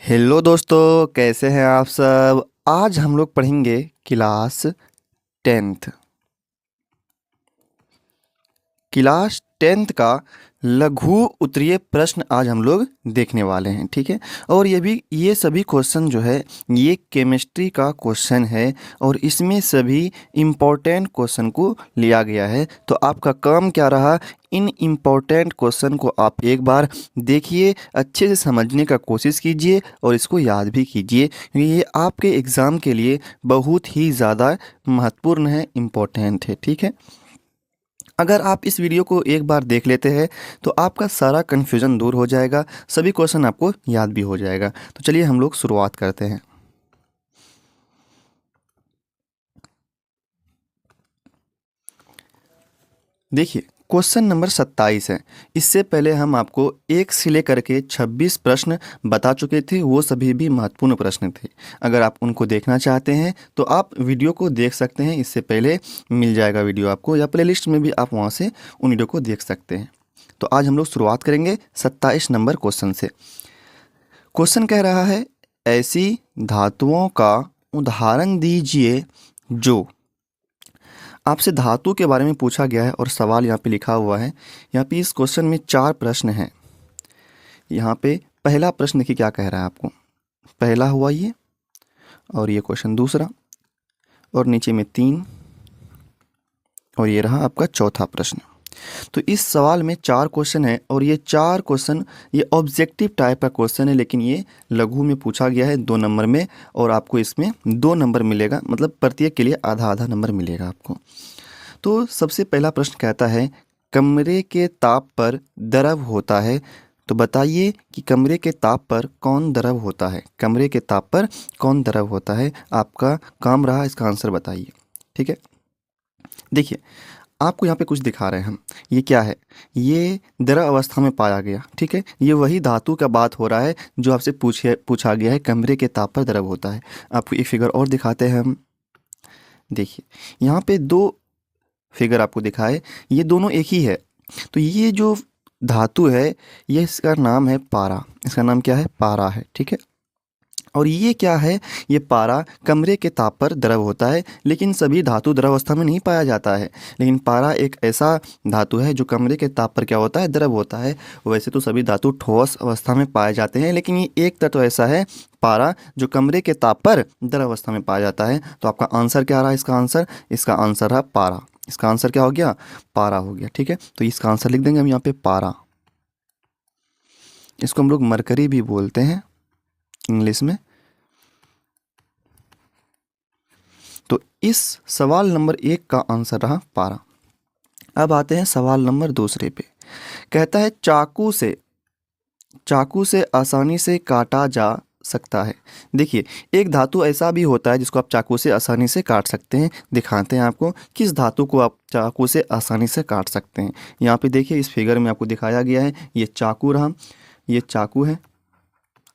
Hello दोस्तों, कैसे हैं आप सब। आज हम लोग पढ़ेंगे क्लास 10th। क्लास 10th का लघु उत्तरीय प्रश्न आज हम लोग देखने वाले हैं, ठीक है। और ये सभी क्वेश्चन जो है ये केमिस्ट्री का क्वेश्चन है और इसमें सभी इम्पोर्टेंट क्वेश्चन को लिया गया है। तो आपका काम क्या रहा, इन इम्पोर्टेंट क्वेश्चन को आप एक बार देखिए, अच्छे से समझने का कोशिश कीजिए और इसको याद भी कीजिए, क्योंकि ये आपके एग्ज़ाम के लिए बहुत ही ज़्यादा महत्वपूर्ण है, इम्पोर्टेंट है, ठीक है। अगर आप इस वीडियो को एक बार देख लेते हैं तो आपका सारा कन्फ्यूज़न दूर हो जाएगा, सभी क्वेश्चन आपको याद भी हो जाएगा। तो चलिए हम लोग शुरुआत करते हैं। देखिए, क्वेश्चन नंबर 27 है। इससे पहले हम आपको 1 से लेकर के 26 प्रश्न बता चुके थे, वो सभी भी महत्वपूर्ण प्रश्न थे। अगर आप उनको देखना चाहते हैं तो आप वीडियो को देख सकते हैं, इससे पहले मिल जाएगा वीडियो आपको, या प्लेलिस्ट में भी आप वहाँ से उन वीडियो को देख सकते हैं। तो आज हम लोग शुरुआत करेंगे 27 नंबर क्वेश्चन से। क्वेश्चन कह रहा है, ऐसी धातुओं का उदाहरण दीजिए जो, आपसे धातु के बारे में पूछा गया है और सवाल यहाँ पे लिखा हुआ है। यहाँ पे इस क्वेश्चन में 4 प्रश्न हैं। यहाँ पे पहला प्रश्न देखिए क्या कह रहा है आपको, पहला हुआ ये, और ये क्वेश्चन दूसरा, और नीचे में 3, और ये रहा आपका चौथा प्रश्न। तो इस सवाल में 4 क्वेश्चन है और ये 4 क्वेश्चन ये ऑब्जेक्टिव टाइप का क्वेश्चन है, लेकिन ये लघु में पूछा गया है 2 नंबर में, और आपको इसमें 2 नंबर मिलेगा, मतलब प्रत्येक के लिए आधा आधा नंबर मिलेगा आपको। तो सबसे पहला प्रश्न कहता है, कमरे के ताप पर द्रव होता है, तो बताइए कि कमरे के ताप पर कौन द्रव होता है। कमरे के ताप पर कौन द्रव होता है, आपका काम रहा इसका आंसर बताइए, ठीक है। देखिए, आपको यहाँ पे कुछ दिखा रहे हैं हम, ये क्या है, ये द्रव अवस्था में पाया गया, ठीक है। ये वही धातु का बात हो रहा है जो आपसे पूछा गया है, कमरे के ताप पर द्रव होता है। आपको एक फिगर और दिखाते हैं हम। देखिए, यहाँ पे 2 फिगर आपको दिखाए, ये दोनों एक ही है। तो ये जो धातु है, ये इसका नाम है पारा। इसका नाम क्या है, पारा है, ठीक है। और ये क्या है, ये पारा कमरे के ताप पर द्रव होता है, लेकिन सभी धातु द्रव अवस्था में नहीं पाया जाता है। लेकिन पारा एक ऐसा धातु है जो कमरे के ताप पर क्या होता है, द्रव होता है। वैसे तो सभी धातु ठोस अवस्था में पाए जाते हैं, लेकिन ये एक तत्व ऐसा है पारा जो कमरे के ताप पर द्रव अवस्था में पाया जाता है। तो आपका आंसर क्या रहा, इसका आंसर रहा पारा। इसका आंसर क्या हो गया, पारा हो गया, ठीक है। तो इसका आंसर लिख देंगे हम यहाँ पे पारा। इसको हम लोग मरकरी भी बोलते हैं इंग्लिश में। तो इस सवाल नंबर 1 का आंसर रहा पारा। अब आते हैं सवाल नंबर दूसरे पे। कहता है, चाकू से आसानी से काटा जा सकता है। देखिए, एक धातु ऐसा भी होता है जिसको आप चाकू से आसानी से काट सकते हैं। दिखाते हैं आपको किस धातु को आप चाकू से आसानी से काट सकते हैं। यहाँ पे देखिए, इस फिगर में आपको दिखाया गया है, ये चाकू रहा, ये चाकू है,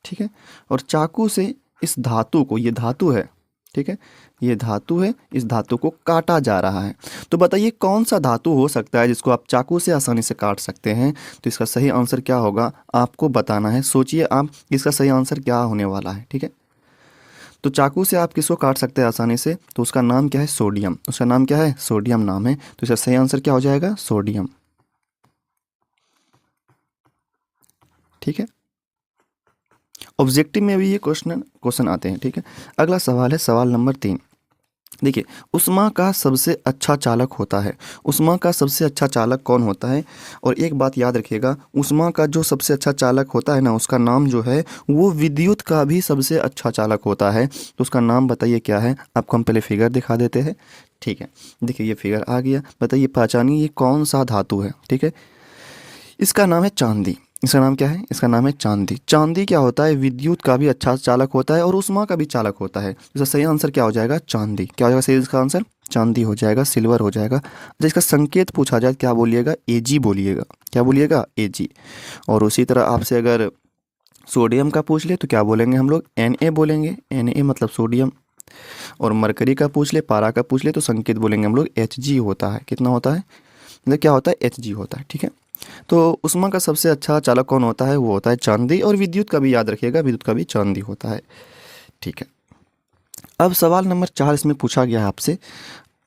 ठीक है। और चाकू से इस धातु को, ये धातु है, ठीक है, ये धातु है, इस धातु को काटा जा रहा है। तो बताइए कौन सा धातु हो सकता है जिसको आप चाकू से आसानी से काट सकते हैं। तो इसका सही आंसर क्या होगा, आपको बताना है। सोचिए आप, इसका सही आंसर क्या होने वाला है, ठीक है। तो चाकू से आप किसको काट सकते हैं आसानी से, तो उसका नाम क्या है, सोडियम। उसका नाम क्या है, सोडियम नाम है। तो इसका सही आंसर क्या हो जाएगा, सोडियम, ठीक है। ऑब्जेक्टिव में भी ये क्वेश्चन आते हैं, ठीक है। अगला सवाल है सवाल नंबर 3। देखिए, उष्मा का सबसे अच्छा चालक होता है। उष्मा का सबसे अच्छा चालक कौन होता है। और एक बात याद रखिएगा, उष्मा का जो सबसे अच्छा चालक होता है ना, उसका नाम जो है वो विद्युत का भी सबसे अच्छा चालक होता है। तो उसका नाम बताइए क्या है। आपको हम पहले फिगर दिखा देते हैं, ठीक है। देखिए, ये फिगर आ गया, बताइए पहचानिए ये कौन सा धातु है, ठीक है। इसका नाम है चांदी। इसका नाम क्या है, इसका नाम है चांदी। चांदी क्या होता है, विद्युत का भी अच्छा चालक होता है और उष्मा का भी चालक होता है। इसका सही आंसर क्या हो जाएगा, चांदी। क्या हो जाएगा सही इसका आंसर, चांदी हो जाएगा, सिल्वर हो जाएगा। अच्छा, इसका संकेत पूछा जाए क्या बोलिएगा, Ag बोलिएगा। क्या बोलिएगा, Ag। और उसी तरह आपसे अगर सोडियम का पूछ ले तो क्या बोलेंगे हम लोग, Na बोलेंगे। Na मतलब सोडियम। और मरकरी का पूछ ले, पारा का पूछ ले, तो संकेत बोलेंगे हम लोग Hg होता है। कितना होता है, मतलब क्या होता है, Hg होता है, ठीक है। तो उष्मा का सबसे अच्छा चालक कौन होता है? वो होता है चांदी। और विद्युत का भी याद रखिएगा, विद्युत का भी चांदी होता है। ठीक है, अब सवाल नंबर 4 इसमें पूछा गया है आपसे,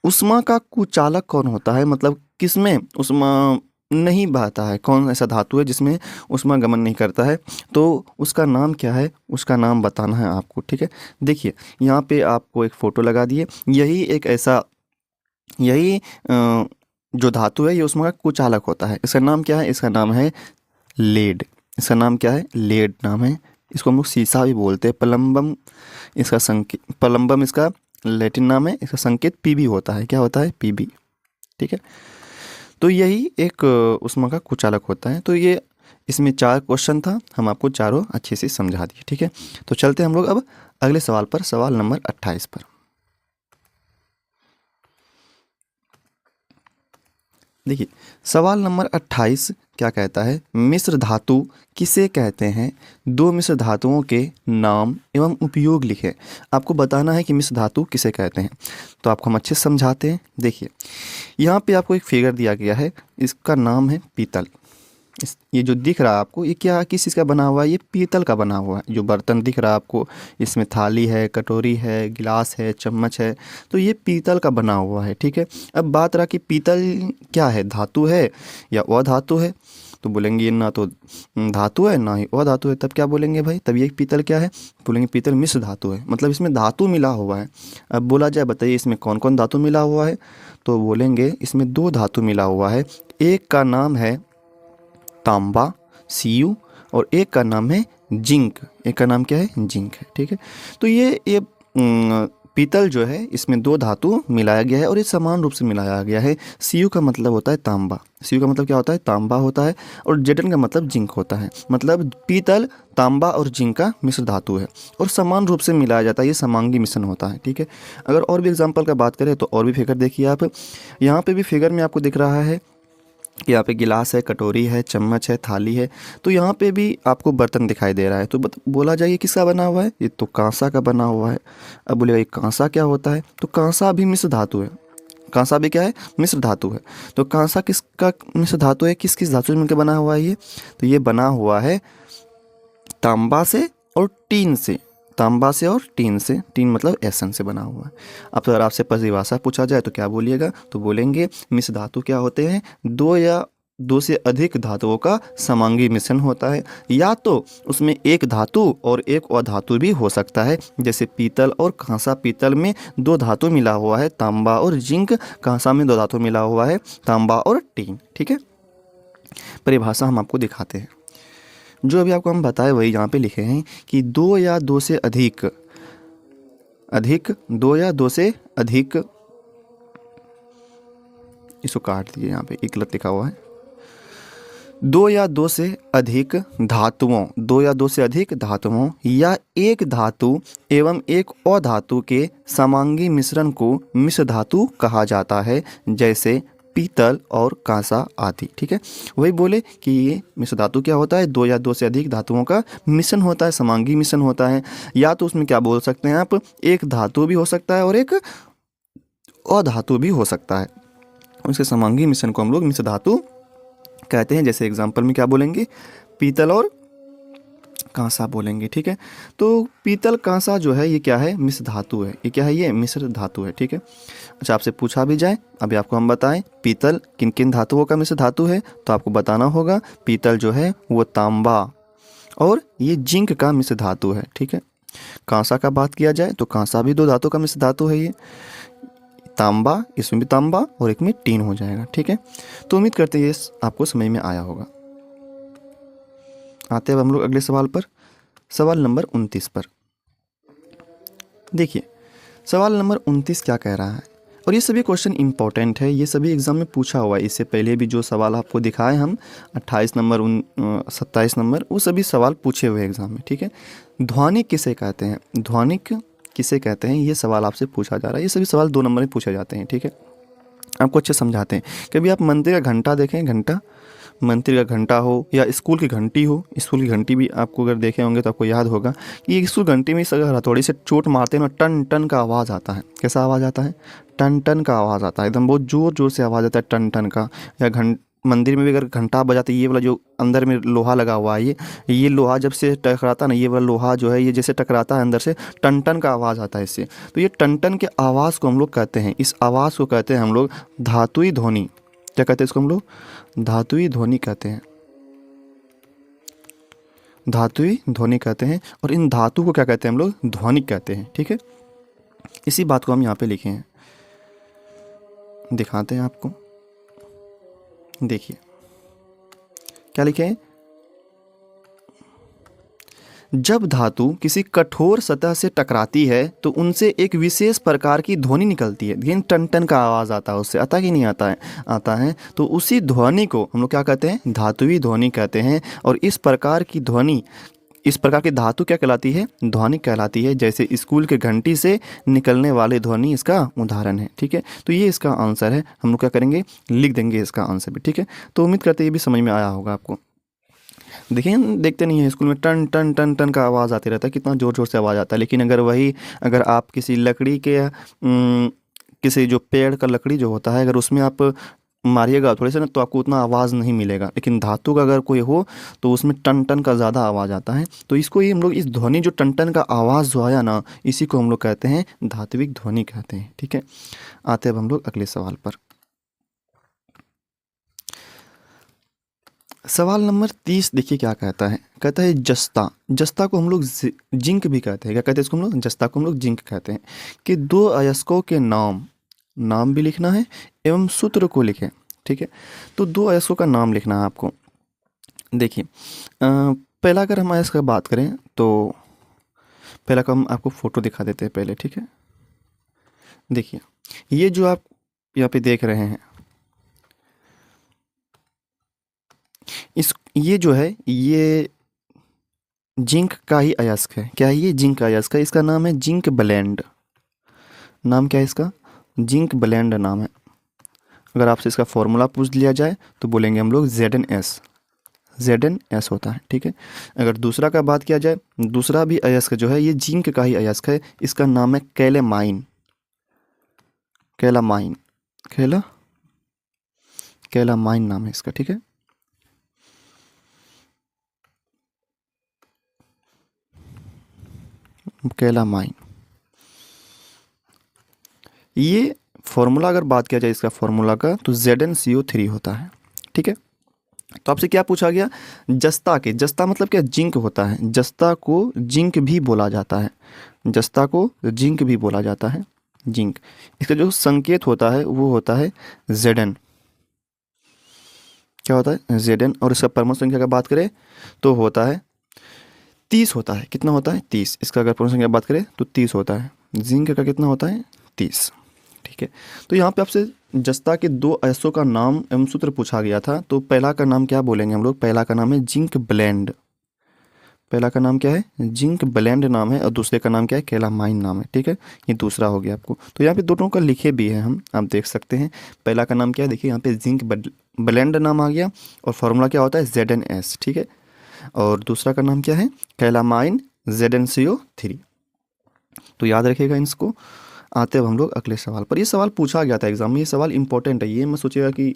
उष्मा का कुचालक कौन होता है? मतलब किसमें उष्मा नहीं बहता है, कौन ऐसा धातु है जिसमें उष्मा गमन नहीं करता है? तो उसका नाम क्या है? उसका नाम बताना है आपको। ठीक है, देखिए यहाँ पे आपको एक फ़ोटो लगा दिए, यही एक ऐसा, यही जो धातु है ये उष्मा का कुचालक होता है। इसका नाम क्या है? इसका नाम है लेड। इसका नाम क्या है? लेड नाम है। इसको हम लोग सीसा भी बोलते हैं, प्लम्बम इसका संकेत, प्लम्बम इसका लैटिन नाम है। इसका संकेत पीबी होता है। क्या होता है? पीबी। ठीक है, तो यही एक उष्मा का कुचालक होता है। तो ये इसमें 4 क्वेश्चन था, हम आपको चारों अच्छे से समझा दिए। ठीक है, तो चलते हम लोग अब अगले सवाल पर, सवाल नंबर 28 पर। देखिए सवाल नंबर 28 क्या कहता है? मिश्र धातु किसे कहते हैं? दो मिश्र धातुओं के नाम एवं उपयोग लिखें। आपको बताना है कि मिश्र धातु किसे कहते हैं। तो आपको हम अच्छे से समझाते हैं। देखिए यहाँ पे आपको एक फिगर दिया गया है, इसका नाम है पीतल। ये जो दिख रहा है आपको, ये क्या, किस चीज़ का बना हुआ है? ये पीतल का बना हुआ है। जो बर्तन दिख रहा है आपको, इसमें थाली है, कटोरी है, गिलास है, चम्मच है, तो ये पीतल का बना हुआ है। ठीक है, अब बात रहा कि पीतल क्या है, धातु है या अधातु है? तो बोलेंगे ये ना तो धातु है ना ही अधातु है। तब क्या बोलेंगे भाई? तब ये पीतल क्या है? बोलेंगे पीतल मिश्र धातु है, मतलब इसमें धातु मिला हुआ है। अब बोला जाए, बताइए इसमें कौन कौन धातु मिला हुआ है? तो बोलेंगे इसमें 2 धातु मिला हुआ है। एक का नाम है तांबा, सीयू, और एक का नाम है जिंक। एक का नाम क्या है? जिंक है। ठीक है, तो ये पीतल जो है, इसमें 2 धातु मिलाया गया है और ये समान रूप से मिलाया गया है। सीयू का मतलब होता है तांबा, सीयू का मतलब क्या होता है? तांबा होता है। और जेटन का मतलब जिंक होता है। मतलब पीतल, तांबा और जिंक का मिश्र धातु है और समान रूप से मिलाया जाता है, ये समांगी मिश्रण होता है। ठीक है, अगर और भी एग्जाम्पल का बात करें तो और भी फिगर देखिए आप। यहाँ पे भी फिगर में आपको दिख रहा है कि यहाँ पे गिलास है, कटोरी है, चम्मच है, थाली है। तो यहाँ पे भी आपको बर्तन दिखाई दे रहा है। तो बोला जाए ये किसका बना हुआ है? ये तो कांसा का बना हुआ है। अब बोलेगा ये कांसा क्या होता है? तो कांसा भी मिश्र धातु है। कांसा भी क्या है? मिश्र धातु है। तो कांसा किसका मिश्र धातु है? किस किस धातु से मिलकर बना हुआ है ये? तो ये बना हुआ है तांबा से और टीन से। तांबा से और टीन से, टीन मतलब एसन से बना हुआ है। अब तो अगर आपसे परिभाषा पूछा जाए तो क्या बोलिएगा? तो बोलेंगे मिश्र धातु क्या होते हैं? 2 या 2 से अधिक धातुओं का समांगी मिश्रण होता है, या तो उसमें एक धातु और एक अधातु भी हो सकता है। जैसे पीतल और कांसा, पीतल में 2 धातु मिला हुआ है, तांबा और जिंक। कांसा में 2 धातु मिला हुआ है, तांबा और टीन। ठीक है, परिभाषा हम आपको दिखाते हैं। जो अभी आपको हम बताए वही यहाँ पे लिखे हैं कि 2 या 2 से अधिक, 2 या 2 से अधिक, इसको काट दिए, यहाँ पे एक गलत लिखा हुआ है। 2 या 2 से अधिक धातुओं, 2 या 2 से अधिक धातुओं या एक धातु एवं एक अधातु के समांगी मिश्रण को मिश्र धातु कहा जाता है, जैसे पीतल और कांसा आदि। ठीक है, वही बोले कि ये मिश्र धातु क्या होता है? 2 या 2 से अधिक धातुओं का मिश्रण होता है, समांगी मिश्रण होता है। या तो उसमें क्या बोल सकते हैं आप, एक धातु भी हो सकता है और एक अधातु भी हो सकता है। उसके समांगी मिश्रण को हम लोग मिश्र धातु कहते हैं। जैसे एग्जाम्पल में क्या बोलेंगे? पीतल और कांसा बोलेंगे। ठीक है, तो पीतल कांसा जो है ये क्या है? मिश्र धातु है। ये क्या है? ये मिश्र धातु है। ठीक है, अच्छा आपसे पूछा भी जाए, अभी आपको हम बताएं पीतल किन किन धातुओं का मिश्र धातु है, तो आपको बताना होगा पीतल जो है वो तांबा और ये जिंक का मिश्र धातु है। ठीक है, कांसा का बात किया जाए तो कांसा भी 2 धातु का मिश्र धातु है। ये तांबा, इसमें भी तांबा और एक में टीन हो जाएगा। ठीक है, तो उम्मीद करते हैं ये आपको समझ में आया होगा। आते हैं अब हम लोग अगले सवाल पर, सवाल नंबर 29 पर। देखिए सवाल नंबर 29 क्या कह रहा है, और ये सभी क्वेश्चन इंपॉर्टेंट है, ये सभी एग्जाम में पूछा हुआ है। इससे पहले भी जो सवाल आपको दिखाए हम 28 नंबर 27 नंबर, वो सभी सवाल पूछे हुए एग्जाम में। ठीक है, ध्वनिक किसे कहते हैं? ध्वनिक किसे कहते हैं, ये सवाल आपसे पूछा जा रहा है। ये सभी सवाल 2 नंबर में पूछे जाते हैं। ठीक है, आपको अच्छे समझाते हैं। कभी आप मंदिर का घंटा देखें, घंटा, मंदिर का घंटा हो या स्कूल की घंटी हो, स्कूल की घंटी भी आपको अगर देखे होंगे तो आपको याद होगा कि स्कूल घंटी में अगर हथौड़ी से चोट मारते हैं ना, टन टन का आवाज़ आता है। कैसा आवाज़ आता है? टन टन का आवाज़ आता है, एकदम बहुत ज़ोर ज़ोर से आवाज़ आता है, टन टन का। या मंदिर में भी अगर घंटा बजाते, ये वाला जो अंदर में लोहा लगा हुआ है, ये लोहा जब से टकराता ना, ये वाला लोहा जो है ये जैसे टकराता है अंदर से, टन टन का आवाज़ आता है इससे। तो ये टन टन के आवाज़ को हम लोग कहते हैं, इस आवाज़ को कहते हैं हम लोग धातुई ध्वनि। क्या कहते हैं इसको हम लोग? धातुई ध्वनि कहते हैं, धातुई ध्वनि कहते हैं। और इन धातु को क्या कहते हैं हम लोग? ध्वनिक कहते हैं। ठीक है, इसी बात को हम यहाँ पे लिखे हैं, दिखाते हैं आपको। देखिए क्या लिखे हैं? जब धातु किसी कठोर सतह से टकराती है तो उनसे एक विशेष प्रकार की ध्वनि निकलती है। लेकिन टन टन का आवाज़ आता है उससे, आता कि नहीं आता है? आता है। तो उसी ध्वनि को हम लोग क्या कहते हैं? धातुई ध्वनि कहते हैं। और इस प्रकार की ध्वनि, इस प्रकार की धातु क्या कहलाती है? ध्वनि कहलाती है। जैसे स्कूल के घंटी से निकलने वाले ध्वनि इसका उदाहरण है। ठीक है, तो ये इसका आंसर है। हम लोग क्या करेंगे? लिख देंगे इसका आंसर भी। ठीक है, तो उम्मीद करते हैं ये भी समझ में आया होगा आपको। देखिए, देखते नहीं है स्कूल में टन टन टन टन का आवाज़ आते रहता है, कितना ज़ोर ज़ोर से आवाज़ आता है। लेकिन अगर आप किसी लकड़ी के किसी जो पेड़ का लकड़ी जो होता है, अगर उसमें आप मारिएगा थोड़े से ना, तो आपको उतना आवाज़ नहीं मिलेगा। लेकिन धातु का अगर कोई हो तो उसमें टन टन का ज़्यादा आवाज़ आता है। तो इसको ही हम लोग, इस ध्वनि जो टन टन का आवाज़ जो आया ना, इसी को हम लोग कहते हैं धात्विक ध्वनि कहते हैं। ठीक है, आते अब हम लोग अगले सवाल पर। सवाल नंबर 30 देखिए क्या कहता है। कहता है जस्ता, जस्ता को हम लोग जिंक भी कहते हैं। क्या कहते हैं इसको हम लोग? जस्ता को हम लोग जिंक कहते हैं। कि दो अयस्कों के नाम भी लिखना है एवं सूत्र को लिखें। ठीक है, तो दो अयस्कों का नाम लिखना है आपको। देखिए पहला अगर हम अयस्क का बात करें तो पहला का हम आपको फ़ोटो दिखा देते हैं पहले। ठीक है, देखिए ये जो आप यहाँ पे देख रहे हैं, ये जो है ये जिंक का ही अयस्क है। क्या है ये? जिंक का अयस्क है। इसका नाम है जिंक ब्लेंड। नाम क्या है इसका? जिंक ब्लेंड नाम है। अगर आपसे इसका फॉर्मूला पूछ लिया जाए तो बोलेंगे हम लोग ZnS, ZnS होता है। ठीक है, अगर दूसरा का बात किया जाए, दूसरा भी अयस्क जो है ये जिंक का ही अयस्क है। इसका नाम है कैलेमाइन, कैलामाइन, कैलामाइन नाम है इसका। ठीक है, कैलामाइन। ये फॉर्मूला अगर बात किया जाए इसका फॉर्मूला का, तो ZnCO3 होता है। ठीक है, तो आपसे क्या पूछा गया? जस्ता के, जस्ता मतलब क्या? जिंक होता है। जस्ता को जिंक भी बोला जाता है, जस्ता को जिंक भी बोला जाता है, जिंक। इसका जो संकेत होता है वो होता है Zn। क्या होता है? Zn। और इसका परमाणु संख्या का बात करें तो होता है 30 होता है। कितना होता है? 30। इसका अगर परमाणु संख्या बात करें तो 30 होता है। जिंक का कितना होता है? 30। ठीक है, तो यहाँ पे आपसे जस्ता के दो अयस्कों का नाम एवं सूत्र पूछा गया था। तो पहला का नाम क्या बोलेंगे हम लोग? पहला का नाम है जिंक ब्लेंड। पहला का नाम क्या है? जिंक ब्लेंड नाम है। और दूसरे का नाम क्या है? कैलामाइन नाम है। ठीक है, ये दूसरा हो गया आपको। तो यहाँ पे दोनों का लिखे भी है हम, आप देख सकते हैं। पहला का नाम क्या है? देखिए यहाँ पे जिंक ब्लेंड नाम आ गया और फॉर्मूला क्या होता है? ZnS। ठीक है, और दूसरा का नाम क्या है? Calamine, ZnCO3। तो याद रखिएगा इसको। आते अब हम लोग अगले सवाल पर। ये सवाल पूछा गया था एग्जाम में, ये सवाल इंपॉर्टेंट है। ये मैं सोचिएगा कि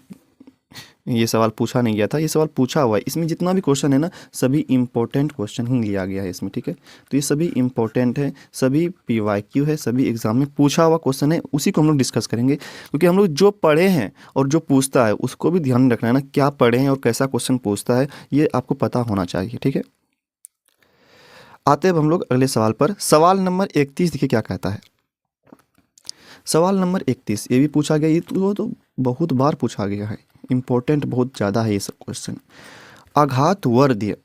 ये सवाल पूछा नहीं गया था, ये सवाल पूछा हुआ है। इसमें जितना भी क्वेश्चन है ना, सभी इंपॉर्टेंट क्वेश्चन ही लिया गया है इसमें। ठीक है, तो ये सभी इंपॉर्टेंट है, सभी PYQ है, सभी एग्जाम में पूछा हुआ क्वेश्चन है। उसी को हम लोग डिस्कस करेंगे, क्योंकि हम लोग जो पढ़े हैं और जो पूछता है उसको भी ध्यान रखना है ना, क्या पढ़े हैं और कैसा क्वेश्चन पूछता है, ये आपको पता होना चाहिए। ठीक है, आते अब हम लोग अगले सवाल पर। सवाल नंबर 31 देखिए क्या कहता है। सवाल नंबर 31 ये भी पूछा गया, ये तो बहुत बार पूछा गया है, इम्पोर्टेंट बहुत ज़्यादा है ये सब क्वेश्चन। आघातवर्ध्य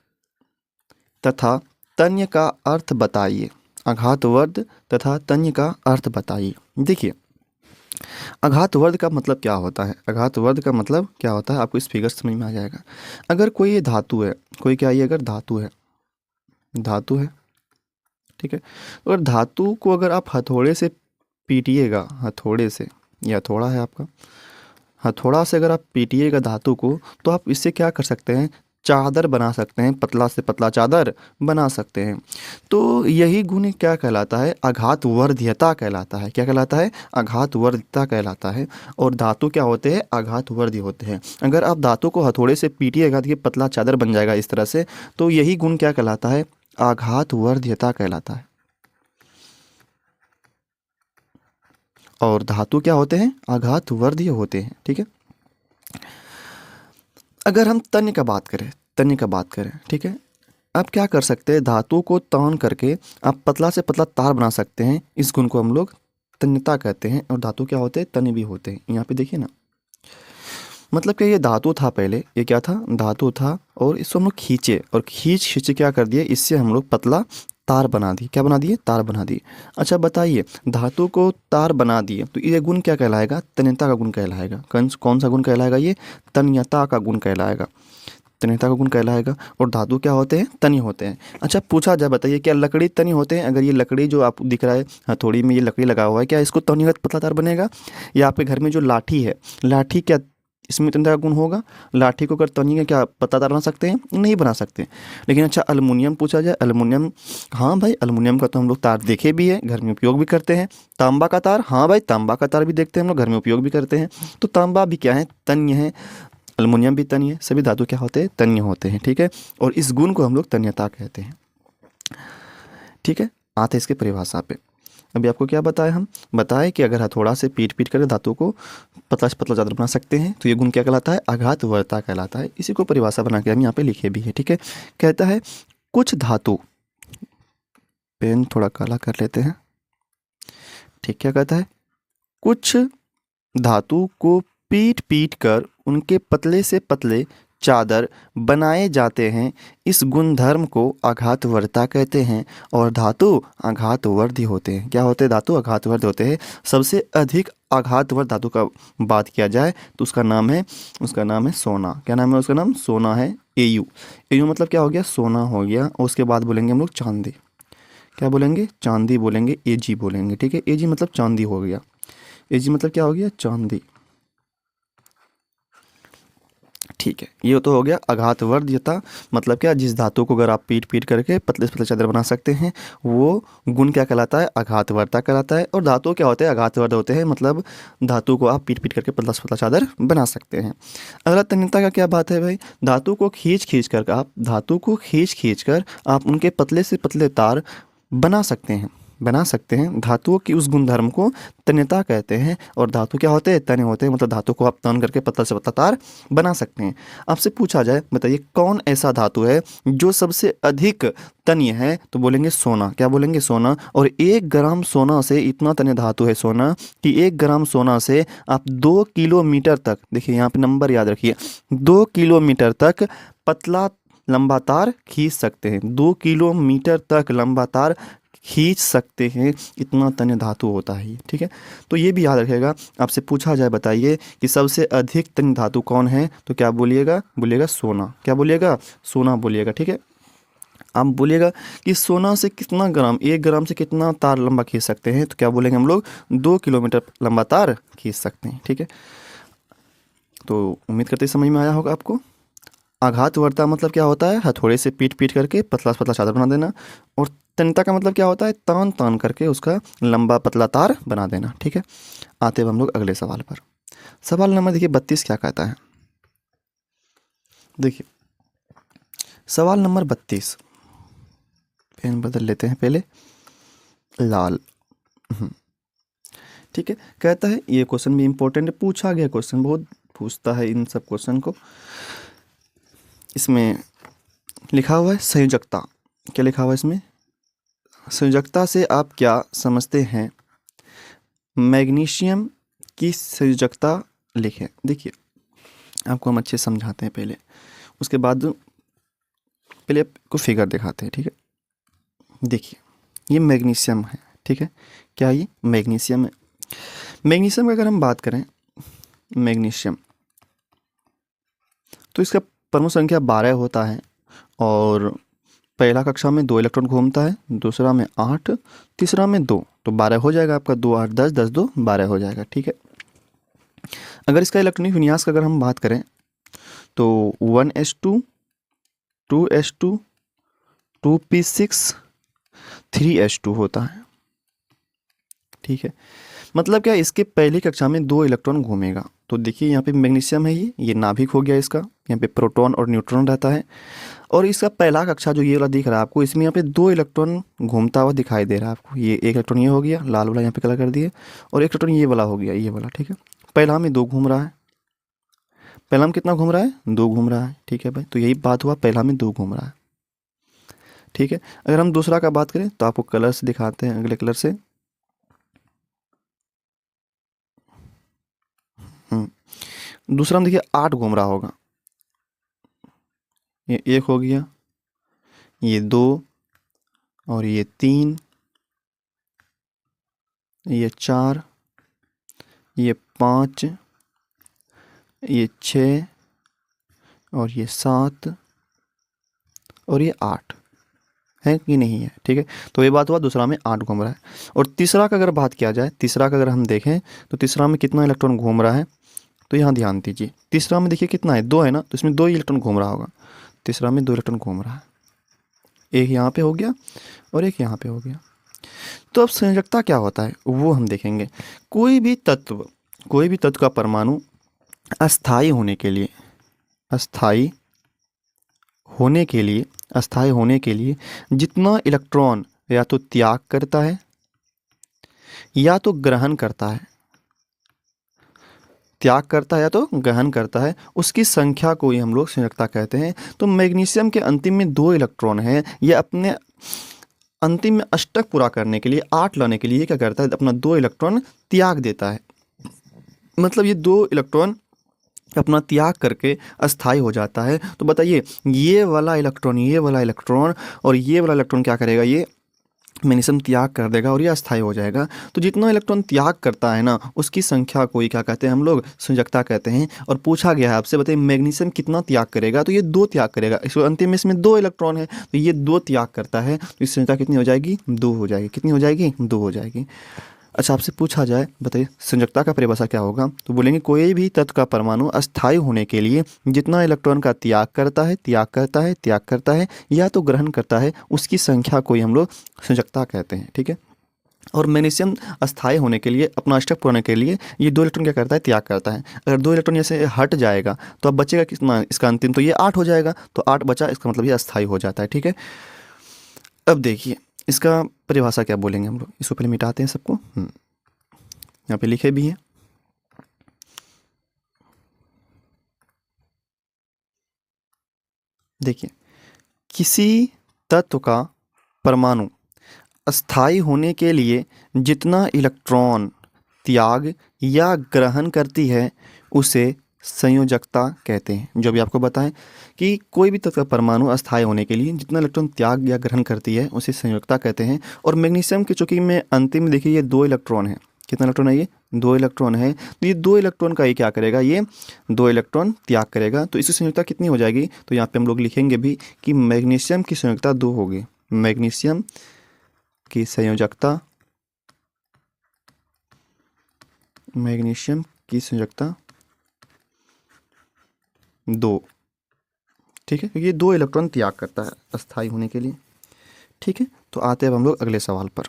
तथा तन्य का अर्थ बताइए। आघातवर्ध तथा तन्य का अर्थ बताइए। देखिए आघातवर्ध का मतलब क्या होता है? आघातवर्ध का मतलब क्या होता है आपको इस फिगर समझ में आ जाएगा। अगर कोई ये धातु है, कोई क्या, ये अगर धातु है, धातु है, ठीक है, अगर धातु को अगर आप हथौड़े से पीटिएगा, हथौड़े से, या हथौड़ा है आपका, हथौड़ा से अगर आप पीटिएगा धातु को, तो आप इससे क्या कर सकते हैं? चादर बना सकते हैं, पतला से पतला चादर बना सकते हैं। तो यही गुण क्या कहलाता है? आघातवर्ध्यता कहलाता है। क्या कहलाता है? आघातवर्ध्यता कहलाता है। और धातु क्या होते हैं? आघातवर्धी होते हैं। अगर आप धातु को हथौड़े से पीटिएगा तो ये पतला चादर बन जाएगा इस तरह से। तो यही गुण क्या कहलाता है? आघातवर्ध्यता कहलाता है। और धातु क्या होते हैं? आघातवर्धी होते हैं। ठीक है। अगर हम तन्य का बात करें, ठीक है, आप क्या कर सकते हैं? धातु को तान करके आप पतला से पतला तार बना सकते हैं। इस गुण को हम लोग तन्यता कहते हैं। और धातु क्या होते हैं? तन्य भी होते हैं। यहाँ पे देखिए ना, मतलब कि ये धातु था पहले, ये क्या था? धातु था। और इसको हम लोग खींचे और खींच क्या कर दिए? इससे हम लोग पतला तार बना दिए। क्या बना दिए? तार बना दिए। अच्छा बताइए, धातु को तार बना दिए तो ये गुण क्या कहलाएगा? तन्यता का गुण कहलाएगा। कौन सा गुण कहलाएगा? ये तन्यता का गुण कहलाएगा। तन्यता का गुण कहलाएगा। और धातु क्या होते हैं? तन्य होते हैं। अच्छा पूछा जाए, बताइए क्या लकड़ी तन्य होते हैं? अगर ये लकड़ी जो आप दिख रहा है हथौड़ी में, ये लकड़ी लगा हुआ है, क्या इसको तन्यगत पतला तार बनेगा? या आपके घर में जो लाठी है, लाठी क्या इसमें तन्यता का गुण होगा? लाठी को अगर तन्य का क्या पतला तार बना सकते हैं? नहीं बना सकते। लेकिन अच्छा एल्युमिनियम पूछा जाए, एल्युमिनियम, हाँ भाई एल्युमिनियम का तो हम लोग तार देखे भी है, घर में उपयोग भी करते हैं। तांबा का तार, हाँ भाई तांबा का तार भी देखते हैं हम लोग, घर में उपयोग भी करते हैं। तो तांबा भी क्या है? तन्य है। एल्युमिनियम भी तन्य है। सभी धातु क्या होते हैं? तन्य होते हैं। ठीक है। और इस गुण को हम लोग तन्यता कहते हैं। ठीक है। आते इसके परिभाषा पे। अभी आपको क्या बताया? हम बताए कि अगर हथौड़ा से पीट कर धातु को पतला से पतला चादर बना सकते हैं तो ये गुण क्या कहलाता है? आघातवर्ता कहलाता है। इसी को परिभाषा बना के हम यहाँ पे लिखे भी है। ठीक है। कहता है कुछ धातु, पेन थोड़ा काला कर लेते हैं। ठीक, क्या कहता है? कुछ धातु को पीट कर उनके पतले से पतले चादर बनाए जाते हैं। इस गुणधर्म को आघातवर्ता कहते हैं। और धातु आघातवर्धी होते हैं। क्या होते हैं? धातु आघातवर्धी होते हैं। सबसे अधिक आघातवर्ध धातु का बात किया जाए तो उसका नाम है सोना। क्या नाम है उसका? नाम सोना है। एयू। एयू मतलब क्या हो गया? सोना हो गया। और उसके बाद बोलेंगे हम लोग चांदी। क्या बोलेंगे? चांदी बोलेंगे। एजी बोलेंगे। ठीक है। एजी मतलब चांदी हो गया। एजी मतलब क्या हो गया? चांदी। ठीक है। ये तो हो गया आघातवर्ध्यता। मतलब क्या? जिस धातु को अगर आप पीट करके पतले से पतले चादर बना सकते हैं वो गुण क्या कहलाता है? आघातवर्ता कहलाता है। और धातु क्या होते हैं? आघातवर्ध होते हैं। मतलब धातु को आप पीट करके पतला से पतला चादर बना सकते हैं। अगला तन्यता का क्या बात है भाई? धातु को खींच कर आप उनके पतले से पतले तार बना सकते हैं। धातुओं की उस गुणधर्म को तन्यता कहते हैं। और धातु क्या होते हैं? तन्य होते हैं। मतलब धातु को आप तान करके पतला से पतला तार बना सकते हैं। आपसे पूछा जाए, बताइए कौन ऐसा धातु है जो सबसे अधिक तन्य है? तो बोलेंगे सोना। क्या बोलेंगे? सोना। और 1 ग्राम सोना से, इतना तन्य धातु है सोना कि 1 ग्राम सोना से आप 2 किलोमीटर तक, देखिए यहाँ पे नंबर याद रखिए, 2 किलोमीटर तक पतला लंबा तार खींच सकते हैं। 2 किलोमीटर तक लंबा तार खींच सकते हैं। इतना तन्य धातु होता है ये। ठीक है। तो ये भी याद रखिएगा। आपसे पूछा जाए, बताइए कि सबसे अधिक तन्य धातु कौन है? तो क्या बोलिएगा? सोना। क्या बोलिएगा? सोना बोलिएगा। ठीक है। आप बोलिएगा कि सोना से कितना ग्राम, 1 ग्राम से कितना तार लंबा खींच सकते हैं? तो क्या बोलेंगे हम लोग? 2 किलोमीटर लंबा तार खींच सकते हैं। ठीक है। तो उम्मीद करते समझ में आया होगा आपको। आघातवर्ता मतलब क्या होता है? हथौड़े से पीट करके पतला से पतला चादर बना देना। और तन्यता का मतलब क्या होता है? तान करके उसका लंबा पतला तार बना देना। ठीक है। आते हैं हम लोग अगले सवाल पर। सवाल नंबर देखिए 32 क्या कहता है? देखिए सवाल नंबर 32, पेन बदल लेते हैं पहले, लाल। ठीक है। कहता है, ये क्वेश्चन भी इंपॉर्टेंट है, पूछा गया क्वेश्चन, बहुत पूछता है इन सब क्वेश्चन को। इसमें लिखा हुआ है संयोजकता। क्या लिखा हुआ है इसमें? संयोजकता से आप क्या समझते हैं? मैग्नीशियम की संयोजकता लिखें। देखिए आपको हम अच्छे समझाते हैं पहले, उसके बाद पहले आपको फिगर दिखाते हैं। ठीक है। देखिए ये मैग्नीशियम है। ठीक है। क्या ये मैग्नीशियम है? मैग्नीशियम की अगर हम बात करें, मैग्नीशियम तो इसका परमाणु संख्या 12 होता है। और पहला कक्षा में 2 इलेक्ट्रॉन घूमता है, दूसरा में 8, तीसरा में 2, तो 12 हो जाएगा आपका। 2 8 10, 10 2 12 हो जाएगा। ठीक है। अगर इसका इलेक्ट्रॉनिक विन्यास का अगर हम बात करें तो 1s2 2s2 2p6 3s2 होता है। ठीक है, मतलब क्या, इसके पहली कक्षा में 2 इलेक्ट्रॉन घूमेगा। तो देखिए यहाँ पे मैग्नीशियम है, ये नाभिक हो गया इसका, यहाँ पे प्रोटॉन और न्यूट्रॉन रहता है। और इसका पहला कक्षा जो ये वाला दिख रहा है आपको, इसमें यहाँ पे 2 इलेक्ट्रॉन घूमता हुआ दिखाई दे रहा है आपको। ये एक इलेक्ट्रॉन ये हो गया, लाल वाला यहाँ पे कलर कर दिए, और एक इलेक्ट्रॉन ये वाला हो गया, ये वाला। ठीक है, पहला में 2 घूम रहा है, पहला में कितना घूम रहा है, 2 घूम रहा है। ठीक है भाई, तो यही बात हुआ, पहला में 2 घूम रहा है। ठीक है, अगर हम दूसरा का बात करें तो आपको कलर से दिखाते हैं, अगले कलर से। दूसरा में देखिए 8 घूम रहा होगा, ये 1 हो गया, ये 2, और ये 3, ये 4, ये 5, ये 6, और ये 7, और ये 8 है कि नहीं है। ठीक है, तो ये बात हुआ, दूसरा में 8 घूम रहा है। और तीसरा का अगर बात किया जाए, तीसरा का अगर हम देखें तो तीसरा में कितना इलेक्ट्रॉन घूम रहा है, तो यहाँ ध्यान दीजिए, तीसरा में देखिए कितना है, 2 है ना, तो इसमें 2 इलेक्ट्रॉन घूम रहा होगा। तीसरा में 2 इलेक्ट्रॉन घूम रहा है, एक यहाँ पे हो गया और एक यहाँ पे हो गया। तो अब संयोजकता क्या होता है वो हम देखेंगे। कोई भी तत्व का परमाणु अस्थायी होने के लिए, अस्थायी होने के लिए जितना इलेक्ट्रॉन या तो त्याग करता है या तो ग्रहण करता है, त्याग करता है या तो ग्रहण करता है, उसकी संख्या को ही हम लोग संयोजकता कहते हैं। तो मैग्नीशियम के अंतिम में 2 इलेक्ट्रॉन है, ये अपने अंतिम में अष्टक पूरा करने के लिए, 8 लाने के लिए क्या करता है, अपना 2 इलेक्ट्रॉन त्याग देता है। मतलब ये 2 इलेक्ट्रॉन अपना त्याग करके अस्थायी हो जाता है। तो बताइए, ये वाला इलेक्ट्रॉन और ये वाला इलेक्ट्रॉन क्या करेगा, ये मैग्नीशियम त्याग कर देगा और ये अस्थायी हो जाएगा। तो जितना इलेक्ट्रॉन त्याग करता है ना, उसकी संख्या को ही क्या कहते हैं हम लोग, संयोजकता कहते हैं। और पूछा गया है आपसे, बताइए मैग्नीशियम कितना त्याग करेगा, तो ये 2 त्याग करेगा। इसको अंतिम में इसमें 2 इलेक्ट्रॉन है, तो ये 2 त्याग करता है, तो इस संख्या कितनी हो जाएगी, 2 हो जाएगी। कितनी हो जाएगी, 2 हो जाएगी। अच्छा, आपसे पूछा जाए, बताइए संयोजकता का परिभाषा क्या होगा, तो बोलेंगे कोई भी तत्व का परमाणु अस्थायी होने के लिए जितना इलेक्ट्रॉन का त्याग करता है या तो ग्रहण करता है, उसकी संख्या को ही हम लोग संयोजकता कहते हैं। ठीक है, और मैग्नीशियम अस्थायी होने के लिए, अपना अष्टक पूरा होने के लिए, ये 2 इलेक्ट्रॉन क्या करता है, त्याग करता है। अगर 2 इलेक्ट्रॉन जैसे हट जाएगा तो अब बचेगा कितना, इसका अंतिम, तो ये 8 हो जाएगा, तो 8 बचा, इसका मतलब ये अस्थायी हो जाता है। ठीक है, अब देखिए इसका परिभाषा क्या बोलेंगे हम लोग, इसको पहले मिटाते हैं सबको। यहाँ पे लिखे भी हैं, देखिए, किसी तत्व का परमाणु अस्थायी होने के लिए जितना इलेक्ट्रॉन त्याग या ग्रहण करती है उसे संयोजकता कहते हैं। जो भी आपको बताएं कि कोई भी तत्व का परमाणु अस्थायी होने के लिए जितना इलेक्ट्रॉन त्याग या ग्रहण करती है उसे संयोजकता कहते हैं। और मैग्नीशियम की चूंकि में अंतिम देखिए, ये 2 इलेक्ट्रॉन है, कितना इलेक्ट्रॉन है, ये 2 इलेक्ट्रॉन है, तो ये 2 इलेक्ट्रॉन का ये क्या करेगा, ये 2 इलेक्ट्रॉन त्याग करेगा। तो इसकी संयोजकता कितनी हो जाएगी, तो यहाँ पे हम लोग लिखेंगे भी कि मैग्नीशियम की संयोजकता 2 होगी। मैग्नीशियम की संयोजकता, मैग्नीशियम की संयोजकता 2। ठीक है, क्योंकि ये 2 इलेक्ट्रॉन त्याग करता है अस्थायी होने के लिए। ठीक है, तो आते हैं अब हम लोग अगले सवाल पर।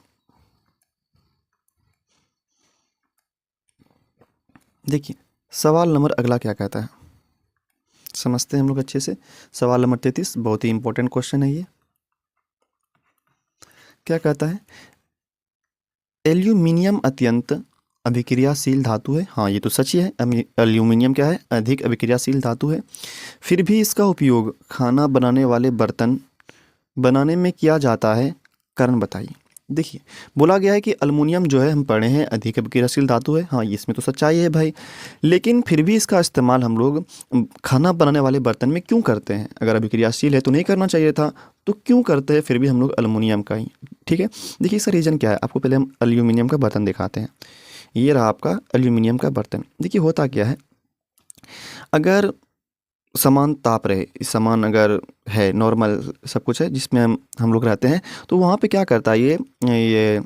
देखिए सवाल नंबर अगला क्या कहता है, समझते हैं हम लोग अच्छे से। सवाल नंबर 33 बहुत ही इंपॉर्टेंट क्वेश्चन है ये। क्या कहता है, एल्यूमिनियम अत्यंत अभिक्रियाशील धातु है। हाँ, ये तो सच ही है, एल्यूमिनियम क्या है, अधिक अभिक्रियाशील धातु है। फिर भी इसका उपयोग खाना बनाने वाले बर्तन बनाने में किया जाता है, कारण बताइए। देखिए बोला गया है कि अल्युमिनियम जो है, हम पढ़े हैं अधिक अभिक्रियाशील धातु है। हाँ, इसमें तो सच्चाई है भाई, लेकिन फिर भी इसका इस्तेमाल हम लोग खाना बनाने वाले बर्तन में क्यों करते हैं। अगर अभिक्रियाशील है तो नहीं करना चाहिए था, तो क्यों करते हैं फिर भी हम लोग अल्युमिनियम का ही। ठीक है, देखिए इसका रीज़न क्या है, आपको पहले हम एल्यूमिनियम का बर्तन दिखाते हैं। ये रहा आपका एल्यूमिनियम का बर्तन। देखिए होता क्या है, अगर समान ताप रहे, समान अगर है, नॉर्मल सब कुछ है जिसमें हम लोग रहते हैं, तो वहाँ पे क्या करता है, ये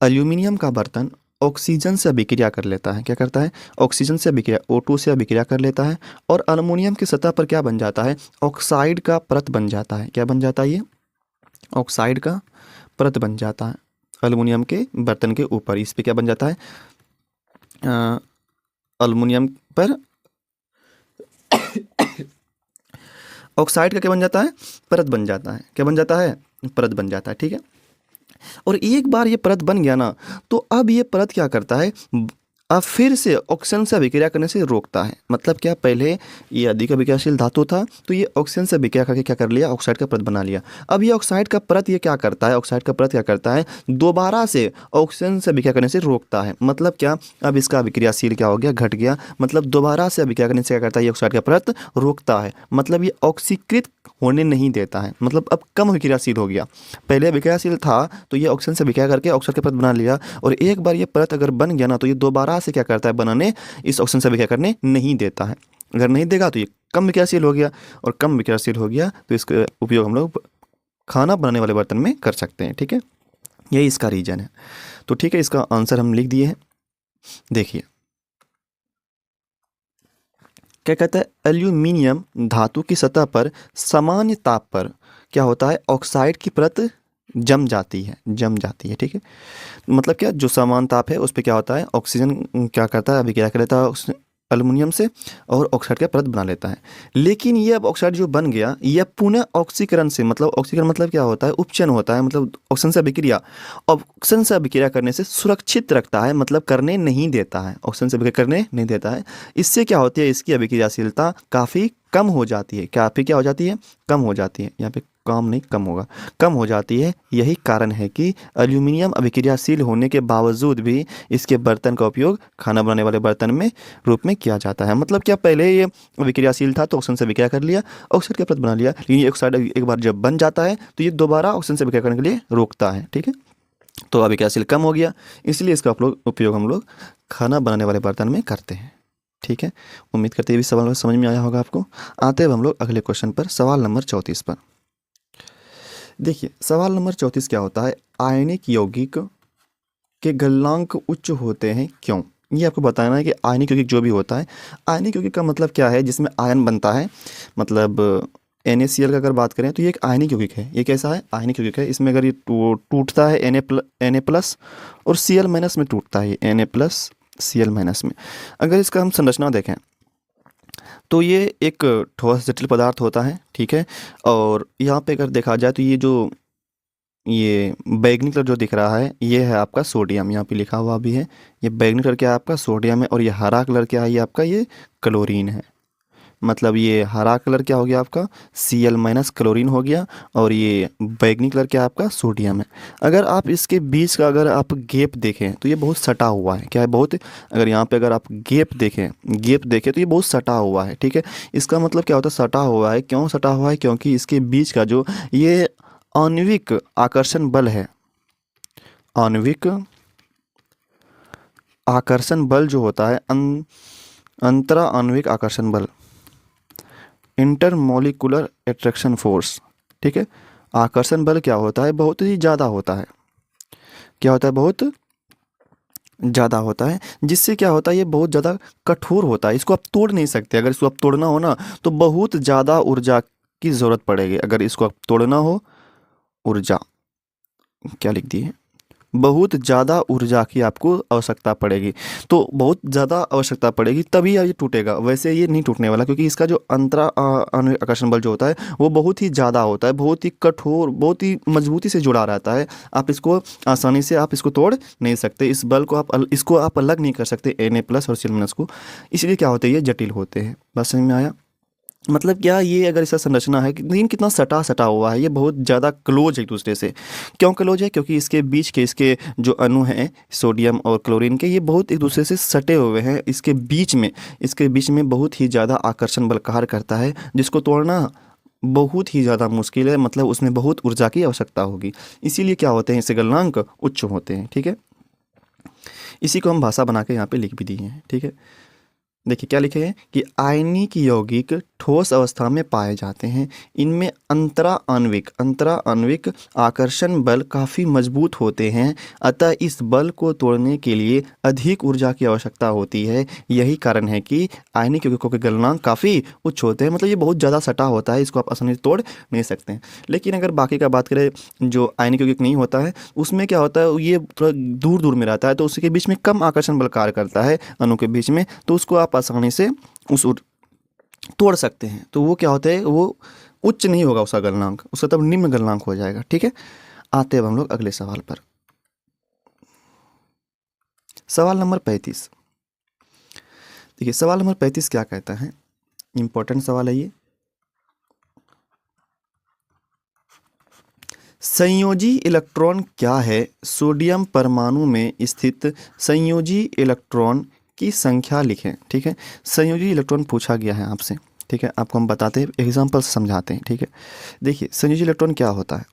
एल्यूमिनियम का बर्तन ऑक्सीजन से अभिक्रिया कर लेता है। क्या करता है? ऑक्सीजन से अभिक्रिया, O2 से अभिक्रिया कर लेता है और अल्युमिनियम की सतह पर क्या बन जाता है? ऑक्साइड का परत बन जाता है। क्या बन जाता है ये? ऑक्साइड का परत बन जाता है अल्युमिनियम के बर्तन के ऊपर। इस पे क्या बन जाता है? अल्युमिनियम पर ऑक्साइड का क्या बन जाता है? परत बन जाता है। क्या बन जाता है? परत बन जाता है। ठीक है। और एक बार ये परत बन गया ना, तो अब ये परत क्या करता है? अब फिर से ऑक्सीजन से अभिक्रिया करने से रोकता है। मतलब क्या? पहले ये अधिक अभिक्रियाशील धातु था, तो ये ऑक्सीजन से अभिक्रिया करके क्या कर लिया? ऑक्साइड का परत बना लिया। अब ये ऑक्साइड का परत ये क्या करता है? ऑक्साइड का परत क्या करता है? दोबारा से ऑक्सीजन से अभिक्रिया करने से रोकता है। मतलब क्या? अब इसका अभिक्रियाशील क्या हो गया? घट गया। मतलब दोबारा से अभिक्रिया करने से क्या करता है? ये ऑक्साइड का परत रोकता है। मतलब ये ऑक्सीकृत होने नहीं देता है। मतलब अब कम अभिक्रियाशील हो गया। पहले अभिक्रियाशील था, तो ये ऑक्सीजन से अभिक्रिया करके ऑक्साइड का परत बना लिया, और एक बार ये परत अगर बन गया ना, तो ये दोबारा से क्या करता है? बनाने, इस ऑक्सीजन से अभिक्रिया करने नहीं देता है। अगर नहीं देगा तो ये कम विक्रियाशील हो गया, और कम विक्रियाशील हो गया तो इसका उपयोग हम लोग खाना बनाने वाले बर्तन में कर सकते हैं। ठीक है, यही इसका रीजन है। तो ठीक है, इसका आंसर हम लिख दिए हैं। देखिए क्या कहता है? एल्यूमिनियम धातु की सतह पर सामान्य ताप पर क्या होता है? ऑक्साइड की परत जम जाती है, जम जाती है। ठीक है, मतलब क्या? जो समान ताप है उस पर क्या होता है? ऑक्सीजन क्या करता है? अभिक्रिया कर लेता है एल्युमिनियम से और ऑक्साइड का परत बना लेता है। लेकिन ये अब ऑक्साइड जो बन गया, ये पुनः ऑक्सीकरण से, मतलब ऑक्सीकरण मतलब क्या होता है? उपचयन होता है, मतलब ऑक्सीजन से अभिक्रिया। ऑक्सीजन से अभिक्रिया करने से सुरक्षित रखता है, मतलब करने नहीं देता है, ऑक्सीजन से अभिक्रिया करने नहीं देता है। इससे क्या होती है? इसकी अभिक्रियाशीलता काफ़ी कम हो जाती है। काफ़ी क्या हो जाती है? कम हो जाती है। यहाँ पे काम नहीं, कम होगा, कम हो जाती है। यही कारण है कि एल्यूमिनियम अभिक्रियाशील होने के बावजूद भी इसके बर्तन का उपयोग खाना बनाने वाले बर्तन में रूप में किया जाता है। मतलब क्या? पहले ये अभिक्रियाशील था तो ऑक्सीजन से अभिक्रिया कर लिया, ऑक्साइड का परत बना लिया, लेकिन ये ऑक्साइड एक बार जब बन जाता है तो ये दोबारा ऑक्सीजन से अभिक्रिया करने के लिए रोकता है। ठीक है, तो अभिक्रियाशील कम हो गया, इसलिए इसका उपयोग हम लोग खाना बनाने वाले बर्तन में करते हैं। ठीक है, उम्मीद करते हैं भी सवाल समझ में आया होगा आपको। आते हैं हम लोग अगले क्वेश्चन पर, सवाल नंबर 34 पर। देखिए सवाल नंबर 34 क्या होता है? आयनिक यौगिक के गलनांक उच्च होते हैं क्यों? ये आपको बताना है कि आयनिक यौगिक जो भी होता है, आयनिक यौगिक का मतलब क्या है? जिसमें आयन बनता है, मतलब NaCl का अगर बात करें तो ये एक आयनिक यौगिक है। ये कैसा है? आयनिक यौगिक है। इसमें अगर ये टूटता है Na+ और Cl- में टूटता है, Na+ Cl- में। अगर इसका हम संरचना देखें तो ये एक ठोस जटिल पदार्थ होता है। ठीक है, और यहाँ पे अगर देखा जाए तो ये बैगनी कलर जो दिख रहा है, ये है आपका सोडियम, यहाँ पे लिखा हुआ भी है। ये बैगनी कलर क्या है? आपका सोडियम है। और ये हरा कलर क्या है? ये आपका ये क्लोरीन है। मतलब ये हरा कलर क्या हो गया? आपका Cl- क्लोरीन हो गया, और ये बैगनी कलर क्या है? आपका सोडियम है। अगर आप इसके बीच का अगर आप गैप देखें तो ये बहुत सटा हुआ है। क्या है? बहुत। अगर यहाँ पे अगर आप गैप देखें तो ये बहुत सटा हुआ है। ठीक है, इसका मतलब क्या होता है? सटा हुआ है। क्यों सटा हुआ है? क्योंकि इसके बीच का जो ये आणविक आकर्षण बल है, आणविक आकर्षण बल जो होता है, अंतरा आणविक आकर्षण बल, इंटरमोलिकुलर अट्रैक्शन फोर्स। ठीक है, आकर्षण बल क्या होता है? बहुत ही ज़्यादा होता है। क्या होता है? बहुत ज़्यादा होता है, जिससे क्या होता है? ये बहुत ज़्यादा कठोर होता है, इसको आप तोड़ नहीं सकते। अगर इसको आप तोड़ना हो ना, तो बहुत ज़्यादा ऊर्जा की ज़रूरत पड़ेगी। अगर इसको आप तोड़ना हो, ऊर्जा क्या लिख दी है? बहुत ज़्यादा ऊर्जा की आपको आवश्यकता पड़ेगी। तो बहुत ज़्यादा आवश्यकता पड़ेगी तभी ये टूटेगा, वैसे ये नहीं टूटने वाला, क्योंकि इसका जो आणविक आकर्षण बल जो होता है वो बहुत ही ज़्यादा होता है, बहुत ही कठोर, बहुत ही मजबूती से जुड़ा रहता है। आप इसको आसानी से आप इसको तोड़ नहीं सकते। इस बल को इसको आप अलग नहीं कर सकते Na+ और Cl- को। इसलिए क्या होते हैं? ये जटिल होते हैं। बस समझ में आया? मतलब क्या? ये अगर इसका संरचना है, लेकिन कितना सटा सटा हुआ है, ये बहुत ज़्यादा क्लोज है एक दूसरे से। क्यों क्लोज है? क्योंकि इसके बीच के इसके जो अणु हैं सोडियम और क्लोरीन के, ये बहुत एक दूसरे से सटे हुए हैं। इसके बीच में बहुत ही ज़्यादा आकर्षण बल कार्य करता है, जिसको तोड़ना बहुत ही ज़्यादा मुश्किल है। मतलब उसमें बहुत ऊर्जा की आवश्यकता होगी। इसीलिए क्या होते हैं? इसके गलनांक उच्च होते हैं। ठीक है, इसी को हम भाषा बना के यहाँ पे लिख भी दिए हैं। ठीक है, देखिए क्या लिखे हैं कि आयनिक यौगिक ठोस अवस्था में पाए जाते हैं। इनमें अंतरा आणविक आकर्षण बल काफ़ी मजबूत होते हैं, अतः इस बल को तोड़ने के लिए अधिक ऊर्जा की आवश्यकता होती है। यही कारण है कि आयनिक यौगिकों के गलनांक काफ़ी उच्च होते हैं, मतलब ये बहुत ज़्यादा सटा होता है, इसको आप आसानी से तोड़ नहीं सकते हैं। लेकिन अगर बाकी का बात करें, जो आयनिक यौगिक नहीं होता है उसमें क्या होता है, ये थोड़ा दूर दूर में रहता है, तो उसके बीच में कम आकर्षण बल कार्य करता है अणु के बीच में, तो उसको आप आसानी से तोड़ सकते हैं। तो वो क्या होता है, वो उच्च नहीं होगा उसका गलनांक, उसका तब निम्न गलनांक हो जाएगा। ठीक है, आते हैं हम लोग अगले सवाल पर। सवाल नंबर 35। देखिए सवाल नंबर 35 क्या कहता है, इंपॉर्टेंट सवाल है ये। संयोजी इलेक्ट्रॉन क्या है? सोडियम परमाणु में स्थित संयोजी इलेक्ट्रॉन की संख्या लिखें। ठीक है, संयोजी इलेक्ट्रॉन पूछा गया है आपसे। ठीक है, आपको हम बताते हैं, एग्जाम्पल से समझाते हैं। ठीक है, देखिए संयोजी इलेक्ट्रॉन क्या होता है।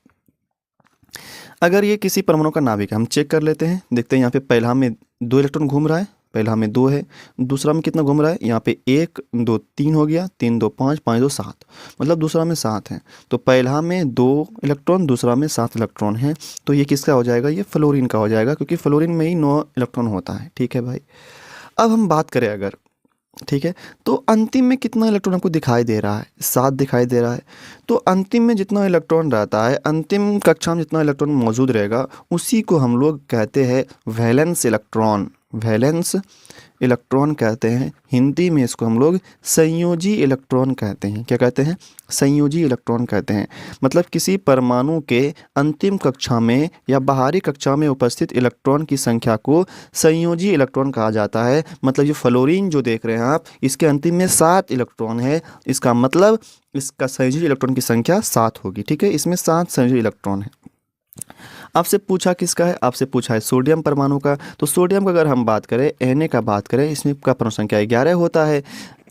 अगर ये किसी परमाणु का नाभिक है, हम चेक कर लेते हैं, देखते हैं यहाँ पे पहला में 2 इलेक्ट्रॉन घूम रहा है, पहला में 2 है, दूसरा में कितना घूम रहा है, यहाँ पे 1 2 3 हो गया, 3 2 5 5 2 7, मतलब दूसरा में 7 है। तो पहला में 2 इलेक्ट्रॉन, दूसरा में 7 इलेक्ट्रॉन है, तो ये किसका हो जाएगा, ये फ्लोरीन का हो जाएगा, क्योंकि फ्लोरीन में ही 9 इलेक्ट्रॉन होता है। ठीक है भाई, अब हम बात करें अगर, ठीक है, तो अंतिम में कितना इलेक्ट्रॉन आपको दिखाई दे रहा है, 7 दिखाई दे रहा है। तो अंतिम में जितना इलेक्ट्रॉन रहता है, अंतिम कक्षा में जितना इलेक्ट्रॉन मौजूद रहेगा, उसी को हम लोग कहते हैं वैलेंस इलेक्ट्रॉन। वैलेंस इलेक्ट्रॉन कहते हैं, हिंदी में इसको हम लोग संयोजी इलेक्ट्रॉन कहते हैं। क्या कहते हैं, संयोजी इलेक्ट्रॉन कहते हैं। मतलब किसी परमाणु के अंतिम कक्षा में या बाहरी कक्षा में उपस्थित इलेक्ट्रॉन की संख्या को संयोजी इलेक्ट्रॉन कहा जाता है। मतलब ये फ्लोरीन जो देख रहे हैं आप, इसके अंतिम में 7 इलेक्ट्रॉन है, इसका मतलब इसका संयोजी इलेक्ट्रॉन की संख्या 7 होगी। ठीक है, इसमें 7 संयोजी इलेक्ट्रॉन है। आपसे पूछा किसका है, आपसे पूछा है सोडियम परमाणु का। तो सोडियम का अगर हम बात करें, Na का बात करें, इसमें का परमाणु संख्या 11 होता है।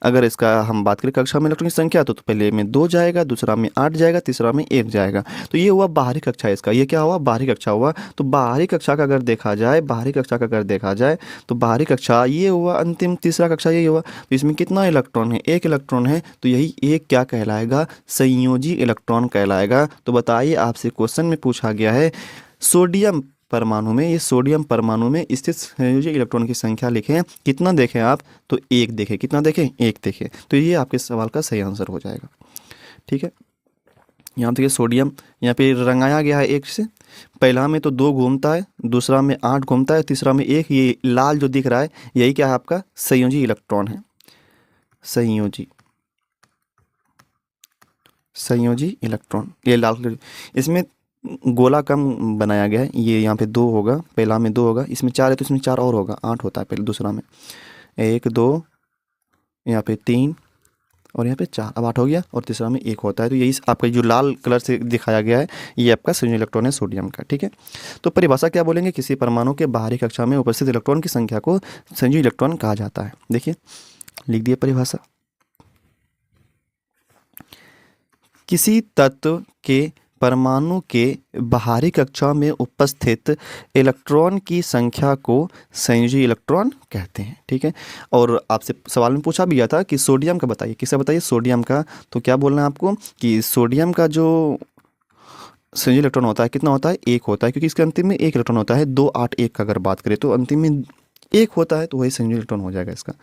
अगर इसका हम बात करें कक्षा में इलेक्ट्रॉन की संख्या, तो पहले में 2 जाएगा, दूसरा में 8 जाएगा, तीसरा में 1 जाएगा। तो ये हुआ बाहरी कक्षा इसका, ये क्या हुआ, बाहरी कक्षा हुआ। तो बाहरी कक्षा का अगर देखा जाए, बाहरी कक्षा का अगर देखा जाए, तो बाहरी कक्षा ये हुआ, अंतिम तीसरा कक्षा ये हुआ। तो इसमें कितना इलेक्ट्रॉन है, 1 इलेक्ट्रॉन है, तो यही एक क्या कहलाएगा, संयोजी इलेक्ट्रॉन कहलाएगा। तो बताइए, आपसे क्वेश्चन में पूछा गया है सोडियम परमाणु में, ये सोडियम परमाणु में स्थित संयोजी इलेक्ट्रॉन की संख्या लिखें, कितना देखें आप, तो 1 देखें, कितना देखें, 1 देखें। तो ये आपके सवाल का सही आंसर हो जाएगा। ठीक है, यहाँ देखिए सोडियम यहाँ पे रंगाया गया है 1 से, पहला में तो 2 घूमता है, दूसरा में 8 घूमता है, तीसरा में 1, ये लाल जो दिख रहा है यही क्या है, आपका संयोजी इलेक्ट्रॉन है। संयोजी इलेक्ट्रॉन, ये लाल, इसमें गोला कम बनाया गया है, ये यहाँ पे 2 होगा, पहला में 2 होगा, इसमें 4 है तो इसमें 4 और होगा, 8 होता है पहले, दूसरा में 1 2, यहाँ पे 3 और यहाँ पे 4, अब 8 हो गया, और तीसरा में 1 होता है। तो यही आपका जो लाल कलर से दिखाया गया है, ये आपका संयोजी इलेक्ट्रॉन है सोडियम का। ठीक है, तो परिभाषा क्या बोलेंगे, किसी परमाणु के बाहरी कक्षा में उपस्थित इलेक्ट्रॉन की संख्या को संयोजी इलेक्ट्रॉन कहा जाता है। देखिए लिख दिए परिभाषा, किसी तत्व के परमाणु के बाहरी कक्षा में उपस्थित इलेक्ट्रॉन की संख्या को संयोजी इलेक्ट्रॉन कहते हैं। ठीक है, और आपसे सवाल में पूछा भी गया था कि सोडियम का बताइए, किसका बताइए, सोडियम का। तो क्या बोलना है आपको कि सोडियम का जो संयोजी इलेक्ट्रॉन होता है कितना होता है, 1 होता है, क्योंकि इसके अंतिम में 1 इलेक्ट्रॉन होता है। 2 8 1 का अगर बात करें तो अंतिम में 1 होता है, तो वही संयोजी इलेक्ट्रॉन हो जाएगा इसका।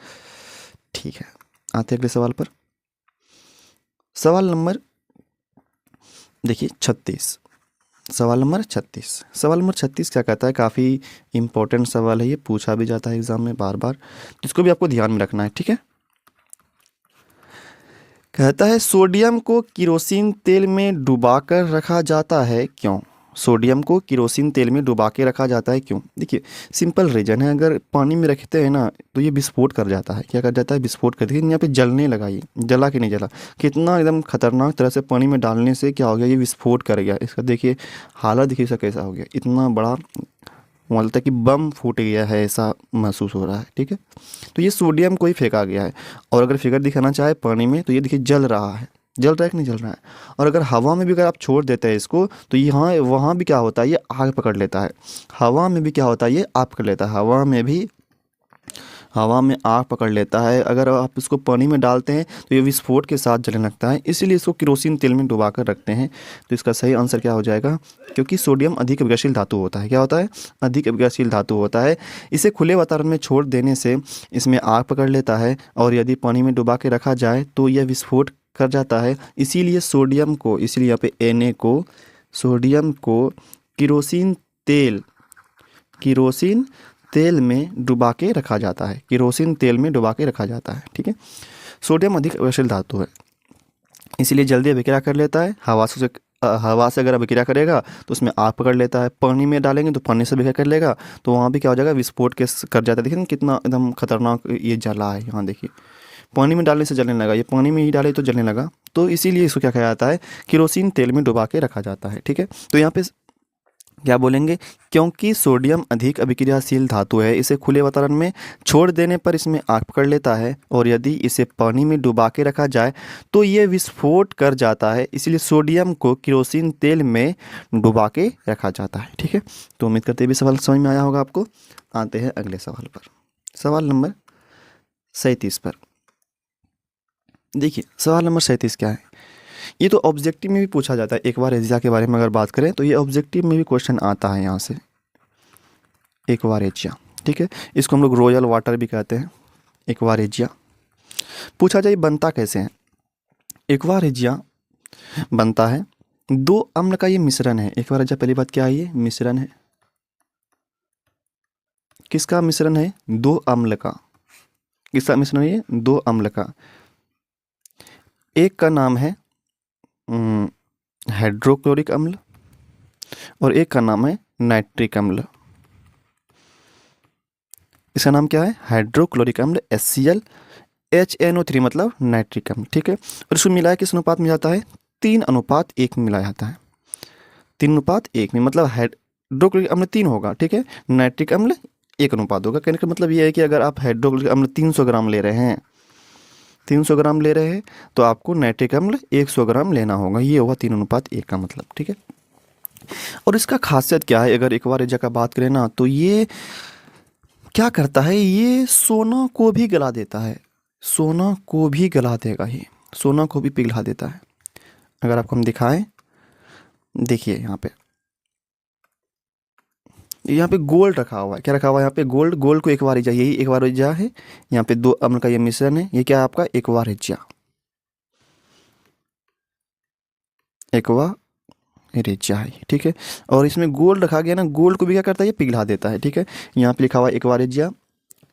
ठीक है, आते हैं अगले सवाल पर। सवाल नंबर देखिए 36, सवाल नंबर 36 क्या कहता है, काफ़ी इंपॉर्टेंट सवाल है, ये पूछा भी जाता है एग्जाम में बार बार, इसको भी आपको ध्यान में रखना है। ठीक है, कहता है सोडियम को केरोसिन तेल में डुबाकर रखा जाता है, क्यों। सोडियम को केरोसिन तेल में डुबा के रखा जाता है, क्यों। देखिए सिंपल रीजन है, अगर पानी में रखते हैं ना तो ये विस्फोट कर जाता है, क्या कर जाता है, विस्फोट कर। देखिए यहाँ पे जलने लगा, ये जला कि नहीं जला, कितना एकदम खतरनाक तरह से पानी में डालने से क्या हो गया, ये विस्फोट कर गया। इसका देखिए हालत देखिए इसका कैसा हो गया, इतना बड़ा बोलता है कि बम फूट गया है, ऐसा महसूस हो रहा है। ठीक है, तो ये सोडियम को ही फेंका गया है, और अगर फिगर दिखाना चाहे पानी में तो ये देखिए जल रहा है, जल रहा है कि नहीं जल रहा है। और अगर हवा में भी अगर आप छोड़ देते हैं इसको, तो यहाँ वहाँ भी क्या होता है, ये आग पकड़ लेता है। हवा में भी क्या होता है, ये आग पकड़ लेता है, हवा में भी हवा में आग पकड़ लेता है। अगर आप इसको पानी में डालते हैं तो ये विस्फोट के साथ जलने लगता है, इसीलिए इसको केरोसिन तेल में डुबा कर रखते हैं। तो इसका सही आंसर क्या हो जाएगा? क्योंकि सोडियम अधिक अभिक्रियाशील धातु होता है। क्या होता है? अधिक अभिक्रियाशील धातु होता है। इसे खुले वातावरण में छोड़ देने से इसमें आग पकड़ लेता है, और यदि पानी में डुबा के रखा जाए तो यह विस्फोट कर जाता है। इसीलिए सोडियम को, इसीलिए यहाँ पे Na को, सोडियम को किरोसिन तेल में डुबा के रखा जाता है। किरोसिन तेल में डुबा के रखा जाता है। ठीक है। सोडियम अधिक अभिक्रियाशील धातु है, इसीलिए जल्दी अभिक्रिया कर लेता है। हवा से अगर अभिक्रिया करेगा तो उसमें आग पकड़ लेता है। पानी में डालेंगे तो पानी से अभिक्रिया कर लेगा, तो वहाँ भी क्या हो जाएगा? विस्फोट के कर जाता है। देखिए ना कितना एकदम खतरनाक ये जला है। यहाँ देखिए, पानी में डालने से जलने लगा, ये पानी में ही डाले तो जलने लगा। तो इसीलिए इसको क्या कहा जाता है? केरोसिन तेल में डुबा के रखा जाता है। ठीक है। तो यहाँ पे क्या बोलेंगे? क्योंकि सोडियम अधिक अभिक्रियाशील धातु है, इसे खुले वातावरण में छोड़ देने पर इसमें आग पकड़ लेता है, और यदि इसे पानी में डुबा के रखा जाए तो ये विस्फोट कर जाता है। इसलिए सोडियम को केरोसिन तेल में डुबा के रखा जाता है। ठीक है। तो उम्मीद करते हैं भी सवाल समझ में आया होगा आपको। आते हैं अगले सवाल पर, सवाल नंबर 37 पर। देखिए सवाल नंबर 37 क्या है? ये तो ऑब्जेक्टिव में भी पूछा जाता है। एक्वारेजिया के बारे में अगर बात करें तो ये ऑब्जेक्टिव में भी क्वेश्चन आता है यहाँ से, एक्वारेजिया। ठीक है। इसको हम लोग रॉयल वाटर भी कहते हैं। एक्वारेजिया पूछा जाए बनता कैसे है? एक्वारेजिया बनता है दो अम्ल का ये मिश्रण है। एक्वारेजिया पहली बात क्या है? ये मिश्रण है। किसका मिश्रण है? दो अम्ल का। किसका मिश्रण है? ये दो अम्ल का। एक का नाम है हाइड्रोक्लोरिक अम्ल, और एक का नाम है नाइट्रिक अम्ल। इसका नाम क्या है? हाइड्रोक्लोरिक अम्ल, HCl, HNO3 मतलब नाइट्रिक अम्ल। ठीक है। और इसको मिलाया किस अनुपात में जाता है? 3:1 में मिलाया जाता है। 3:1 में, मतलब हाइड्रोक्लोरिक अम्ल 3 होगा। ठीक है। नाइट्रिक अम्ल 1 अनुपात होगा। कहने का मतलब ये है कि अगर आप हाइड्रोक्लोरिक अम्ल 300 ग्राम ले रहे हैं, 300 ग्राम ले रहे हैं, तो आपको नाइट्रिक अम्ल 100 ग्राम लेना होगा। ये होगा 3:1 का मतलब। ठीक है। और इसका खासियत क्या है? अगर एक्वारेजिया का बात करें ना, तो ये क्या करता है? ये सोना को भी गला देता है। सोना को भी गला देगा, ये सोना को भी पिघला देता है। अगर आपको हम दिखाएं, देखिए यहाँ पे गोल्ड रखा हुआ है। क्या रखा हुआ है यहाँ पे? गोल्ड। गोल्ड को एक्वारेजिया, यही एक्वारेजिया है। यहाँ पे दो अम्ल का ये मिश्रण है। ये क्या है आपका? एक्वारेजिया। एक्वारेजिया है। ठीक है। और इसमें गोल्ड रखा गया ना, गोल्ड को भी क्या करता है? ये पिघला देता है। ठीक है। यहाँ पे लिखा हुआ है एक्वारेजिया,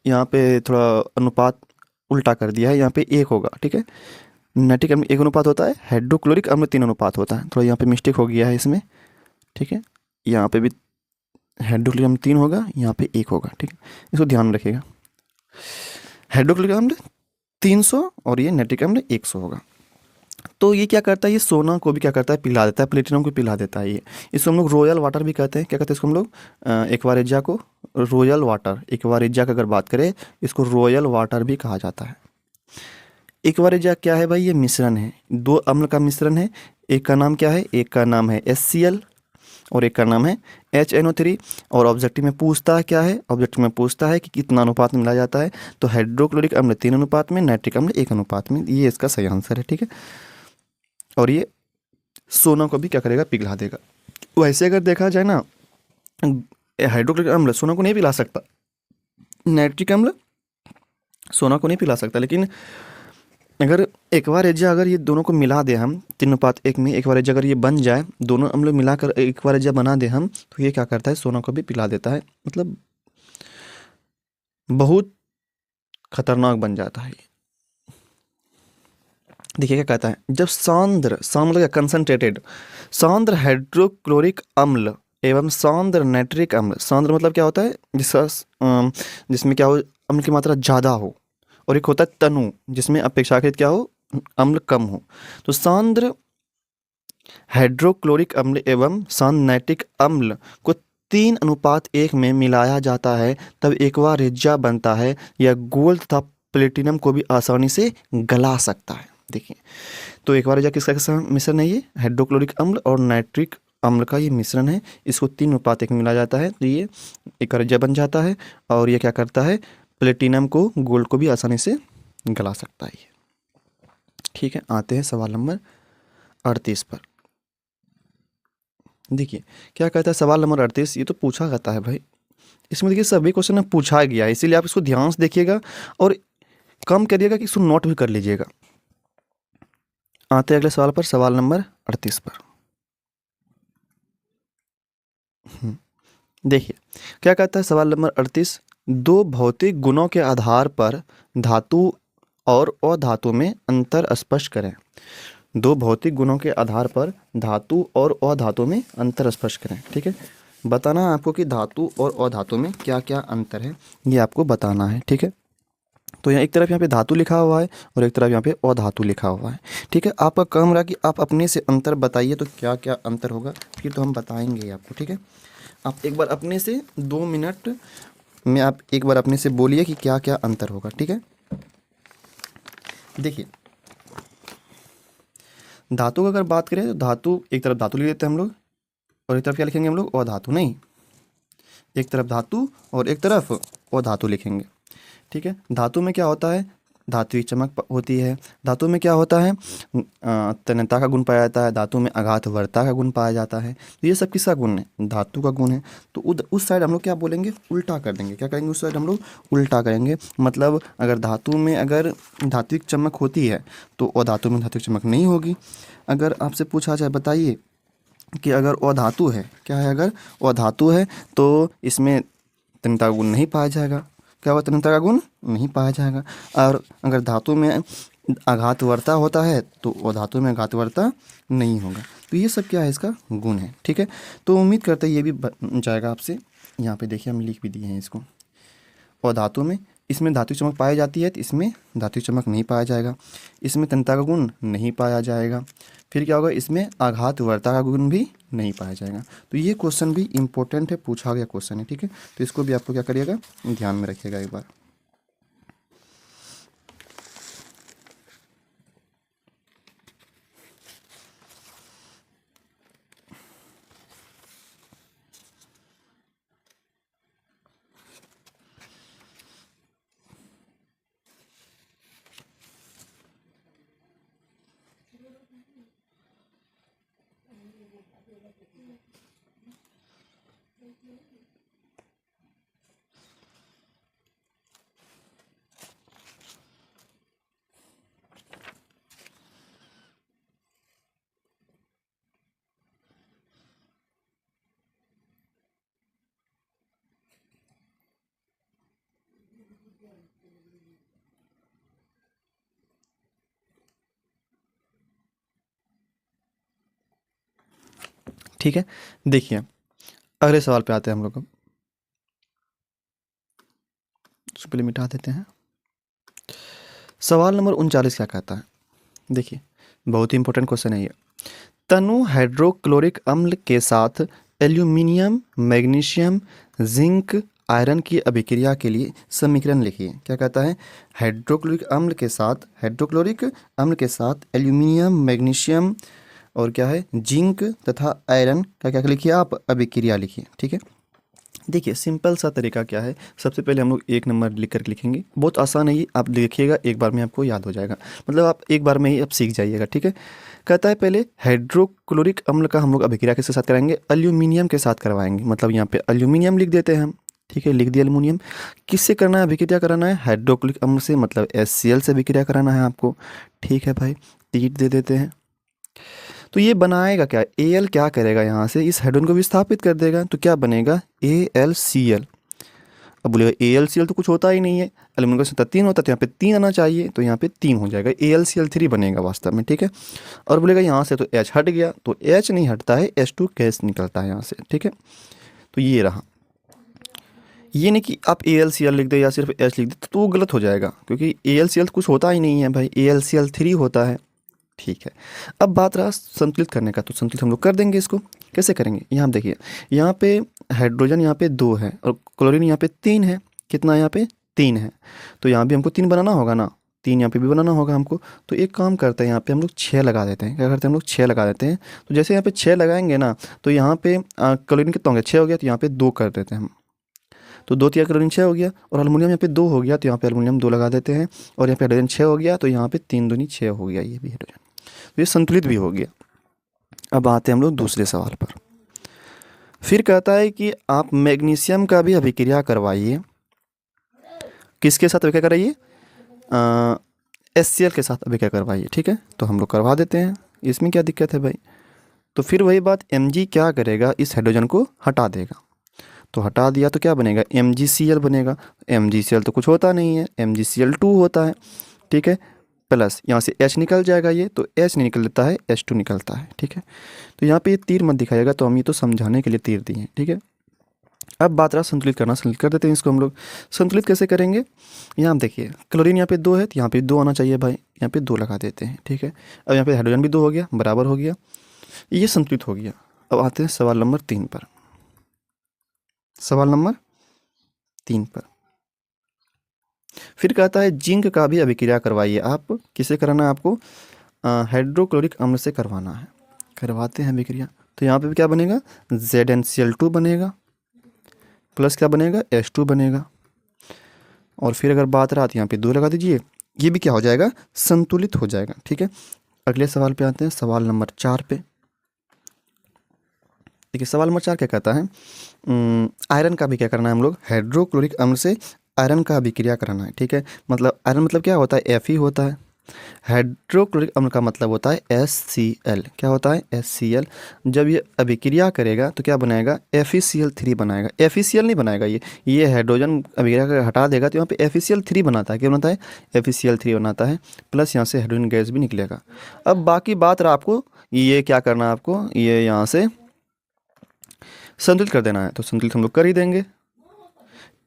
यहाँ पे थोड़ा अनुपात उल्टा कर दिया है, यहाँ पे 1 होगा। ठीक है। नाइट्रिक अम्ल 1 अनुपात होता है, हाइड्रोक्लोरिक अम्ल 3 अनुपात होता है। थोड़ा यहाँ पे मिस्टेक हो गया है इसमें। ठीक है। यहाँ पे भी हाइड्रोक्लोरिक अम्ल 3 होगा, यहाँ पे 1 होगा। ठीक है। इसको ध्यान में रखिएगा। हाइड्रोक्लोरिक अम्ल 300 और ये नाइट्रिक अम्ल 100 होगा। तो ये क्या करता है? ये सोना को भी क्या करता है? पिघला देता है। प्लेटिनम को पिघला देता है। ये इसको हम लोग रॉयल वाटर भी कहते हैं। क्या कहते हैं इसको हम लोग? एक्वारेजिया को रॉयल वाटर। एक्वारेजिया का अगर बात करें, इसको रॉयल वाटर भी कहा जाता है। एक्वारेजिया क्या है भाई? ये मिश्रण है, दो अम्ल का मिश्रण है। एक का नाम क्या है? एक का नाम है HCl और एक का नाम है HNO3। और ऑब्जेक्टिव में पूछता है क्या है? ऑब्जेक्टिव में पूछता है कि कितना अनुपात में मिलाया जाता है। तो हाइड्रोक्लोरिक अम्ल 3 अनुपात में, नाइट्रिक अम्ल 1 अनुपात में। ये इसका सही आंसर है। ठीक है। और ये सोना को भी क्या करेगा? पिघला देगा। वैसे अगर देखा जाए ना, हाइड्रोक्लोरिक अम्ल सोना को नहीं पिघला सकता, नाइट्रिक अम्ल सोना को नहीं पिघला सकता। लेकिन अगर एक्वारेजिया, अगर ये दोनों को मिला दे हम 3:1 में, एक्वारेजिया अगर ये बन जाए, दोनों अम्ल मिलाकर एक्वारेजिया बना दे हम, तो ये क्या करता है? सोना को भी पिघला देता है। मतलब बहुत खतरनाक बन जाता है। देखिए क्या कहता है? जब सांद्र मतलब कंसंट्रेटेड सांद्र हाइड्रोक्लोरिक अम्ल एवं सांद्र नाइट्रिक अम्ल, सांद्र मतलब क्या होता है? जिसमें क्या हो? अम्ल की मात्रा ज़्यादा हो, और एक होता है तनु, जिसमें अपेक्षाकृत क्या हो? अम्ल कम हो। तो सांद्र हाइड्रोक्लोरिक अम्ल एवं सांद्र नाइट्रिक अम्ल को 3:1 में मिलाया जाता है, तब एक्वारेजिया बनता है। यह गोल्ड तथा प्लेटिनम को भी आसानी से गला सकता है। देखिए, तो एक्वारेजिया किसका मिश्रण है? ये हाइड्रोक्लोरिक अम्ल और नाइट्रिक अम्ल का ये मिश्रण है। इसको 3:1 में मिलाया जाता है, तो ये एक्वारेजिया बन जाता है। और ये क्या करता है? प्लेटिनम को, गोल्ड को भी आसानी से गला सकता है। ठीक है, आते हैं सवाल नंबर 38 पर। देखिए क्या कहता है सवाल नंबर 38, ये तो पूछा जाता है भाई, इसमें देखिए सभी क्वेश्चन में पूछा गया है, इसीलिए आप इसको ध्यान से देखिएगा और कम करिएगा कि इसको नोट भी कर लीजिएगा। आते हैं अगले सवाल पर, सवाल नंबर 38 पर। देखिए क्या कहता है सवाल नंबर 38, दो भौतिक गुणों के आधार पर धातु और अधातु में अंतर स्पष्ट करें। दो भौतिक गुणों के आधार पर धातु और अधातु में अंतर स्पष्ट करें। ठीक है, बताना है आपको कि धातु और अधातु में क्या क्या अंतर है, ये आपको बताना है। ठीक है, तो यहाँ एक तरफ यहाँ पे धातु लिखा हुआ है और एक तरफ यहाँ पे अधातु लिखा हुआ है। ठीक है, आपका काम रहा कि आप अपने से अंतर बताइए, तो क्या क्या अंतर होगा फिर तो हम बताएंगे आपको। ठीक है, आप एक बार अपने से 2 मिनट में आप एक बार अपने से बोलिए कि क्या क्या अंतर होगा। ठीक है, देखिए धातु की अगर बात करें तो धातु, एक तरफ धातु लिख देते हैं हम लोग और एक तरफ क्या लिखेंगे हम लोग, अधातु। नहीं, एक तरफ धातु और एक तरफ अधातु लिखेंगे। ठीक है, धातु में क्या होता है, धात्विक चमक होती है। धातु में क्या होता है, तन्यता का गुण पाया जाता है। धातु में आघातवर्ता का गुण पाया जाता है। तो ये सब किसका गुण है, धातु का गुण है। तो उस साइड हम लोग क्या बोलेंगे, उल्टा कर देंगे। क्या करेंगे, उस साइड हम लोग उल्टा करेंगे। मतलब अगर धातु में अगर धात्विक चमक होती है तो अधातु में धात्विक चमक नहीं होगी। अगर आपसे पूछा जाए, बताइए कि अगर अधातु है, क्या है, अगर अधातु है तो इसमें तन्यता का गुण नहीं पाया जाएगा। क्या होगा, तन्यता का गुण नहीं पाया जाएगा। और अगर धातु में आघातवर्ता होता है तो अधातु में आघातवर्ता नहीं होगा। तो ये सब क्या है, इसका गुण है। ठीक है, तो उम्मीद करते हैं ये भी बन जाएगा आपसे। यहाँ पे देखिए हम लिख भी दिए हैं इसको। और धातु में इसमें धात्विक चमक पाई जाती है तो इसमें धात्विक चमक नहीं पाया जाएगा। इसमें तन्यता का गुण नहीं पाया जाएगा। फिर क्या होगा, इसमें आघातवर्ता का गुण भी नहीं पाया जाएगा। तो ये क्वेश्चन भी इंपॉर्टेंट है, पूछा गया क्वेश्चन है। ठीक है, तो इसको भी आपको क्या करिएगा, ध्यान में रखिएगा एक बार। ठीक है, देखिए अगले सवाल पे आते हैं हम लोग। उसको पहले मिटा देते हैं। सवाल नंबर 39 क्या कहता है, देखिए बहुत ही इंपॉर्टेंट क्वेश्चन है ये। तनु हाइड्रोक्लोरिक अम्ल के साथ एल्यूमिनियम, मैग्नीशियम, जिंक, आयरन की अभिक्रिया के लिए समीकरण लिखिए। क्या कहता है, हाइड्रोक्लोरिक अम्ल के साथ एल्यूमिनियम, मैग्नीशियम और क्या है, जिंक तथा आयरन का क्या लिखिए आप, अभिक्रिया लिखिए। ठीक है, देखिए सिंपल सा तरीका क्या है, सबसे पहले हम लोग 1 नंबर लिख कर लिखेंगे। बहुत आसान है ये, आप देखिएगा एक बार में आपको याद हो जाएगा। मतलब आप एक बार में ही आप सीख जाइएगा। ठीक है, कहता है पहले हाइड्रोक्लोरिक अम्ल का हम लोग अभिक्रिया किसके साथ कराएंगे, एल्यूमिनियम के साथ करवाएंगे। मतलब यहाँ पे एल्यूमिनियम लिख देते हैं हम। ठीक है, लिख दिया एल्यूमिनियम। किससे करना है अभिक्रिया, कराना है हाइड्रोक्लोरिक अम्ल से, मतलब HCl से अभिक्रिया कराना है आपको। ठीक है भाई, तीर दे देते हैं। तो ये बनाएगा क्या, Al क्या करेगा, यहाँ से इस हाइड्रोजन को विस्थापित कर देगा। तो क्या बनेगा, AlCl। अब बोलेगा AlCl तो कुछ होता ही नहीं है, एल्यूमिनियम का संख्या 3 होता है तो यहाँ पे 3 आना चाहिए, तो यहाँ पे 3 हो जाएगा, AlCl3 बनेगा वास्तव में। ठीक है, और बोलेगा यहाँ से तो H हट गया, तो H नहीं हटता है, H2 गैस निकलता है यहाँ से। ठीक है, तो ये रहा। ये नहीं कि आप AlCl लिख दे या सिर्फ H लिख दे तो वो गलत हो जाएगा, क्योंकि AlCl कुछ होता ही नहीं है भाई, AlCl3 होता है। ठीक है, अब बात रहा संतुलित करने का, तो संतुलित हम लोग कर देंगे। इसको कैसे करेंगे, यहाँ देखिए, यहाँ पे हाइड्रोजन यहाँ पे 2 है और क्लोरीन यहाँ पे 3 है। कितना यहाँ पे 3 है, तो यहाँ भी हमको 3 बनाना होगा ना, 3 यहाँ पे भी बनाना होगा हमको। तो एक काम करते हैं, यहाँ पे हम लोग 6 लगा देते हैं। क्या करते हैं हम लोग, 6 लगा देते हैं। तो जैसे यहाँ पे 6 लगाएंगे ना, तो यहाँ पे क्लोरीन कितना हो गया, 6 हो गया, तो यहाँ पे 2 कर देते हैं हम। तो 2 तिया क्लोरीन 6 हो गया, और एल्युमिनियम यहाँ पे 2 हो गया, तो यहाँ पे एल्युमिनियम 2 लगा देते हैं, और यहाँ पे हाइड्रोजन 6 हो गया, तो यहाँ पे 3 दूनी 6 हो गया ये भी हाइड्रोजन, तो ये संतुलित भी हो गया। अब आते हैं हम लोग दूसरे सवाल पर। फिर कहता है कि आप मैग्नीशियम का भी अभिक्रिया करवाइए, किसके साथ अभिक्रिया कराइए, HCl के साथ अभिक्रिया करवाइए, ठीक है। तो हम लोग करवा देते हैं, इसमें क्या दिक्कत है भाई। तो फिर वही बात, Mg क्या करेगा, इस हाइड्रोजन को हटा देगा, तो हटा दिया तो क्या बनेगा, MgCl बनेगा। MgCl तो कुछ होता नहीं है, MgCl2 होता है, ठीक है। प्लस यहाँ से H निकल जाएगा, ये तो H नहीं निकल देता है, H2 निकलता है, ठीक है। तो यहाँ पे ये तीर मत दिखाएगा, तो हम ये तो समझाने के लिए तीर दिए हैं, ठीक है। अब बात रहा संतुलित करना, संतुलित कर देते हैं इसको हम लोग। संतुलित कैसे करेंगे, यहाँ देखिए क्लोरीन यहाँ पे 2 है, तो यहाँ पे 2 आना चाहिए भाई, यहाँ पे 2 लगा देते हैं, ठीक है। अब यहाँ पे हाइड्रोजन भी 2 हो गया, बराबर हो गया, ये संतुलित हो गया। अब आते हैं सवाल नंबर 3 पर। सवाल नंबर 3 पर फिर कहता है जिंक का भी अभिक्रिया करवाइए। आप किसे कराना है, आपको हाइड्रोक्लोरिक अम्ल से करवाना है। करवाते हैं अभिक्रिया, तो यहाँ पे भी क्या बनेगा, ZnCl2 बनेगा, प्लस क्या बनेगा, H2 बनेगा, और फिर अगर बात रहा तो यहाँ पे 2 लगा दीजिए, ये भी क्या हो जाएगा, संतुलित हो जाएगा, ठीक है। अगले सवाल पे आते हैं, सवाल नंबर 4 पे। देखिए सवाल नंबर 4 क्या कहता है, आयरन का भी क्या करना है हम लोग, हाइड्रोक्लोरिक अम्ल से आयरन का अभिक्रिया कराना है, ठीक है। मतलब आयरन मतलब क्या होता है, Fe होता है। हाइड्रोक्लोरिक अम्ल का मतलब होता है HCl, क्या होता है, HCl। जब ये अभिक्रिया करेगा तो क्या बनाएगा, FeCl3 बनाएगा। FeCl नहीं बनाएगा, ये हाइड्रोजन अभिक्रिया कर हटा देगा, तो यहाँ पे FeCl3 बनाता है, क्या बनाता है, FeCl3 बनाता है, प्लस यहाँ से हाइड्रोजन गैस भी निकलेगा। अब बाकी बात रहा आपको, ये क्या करना है आपको, ये यहाँ से संतुलित कर देना है, तो संतुलित हम लोग कर ही देंगे,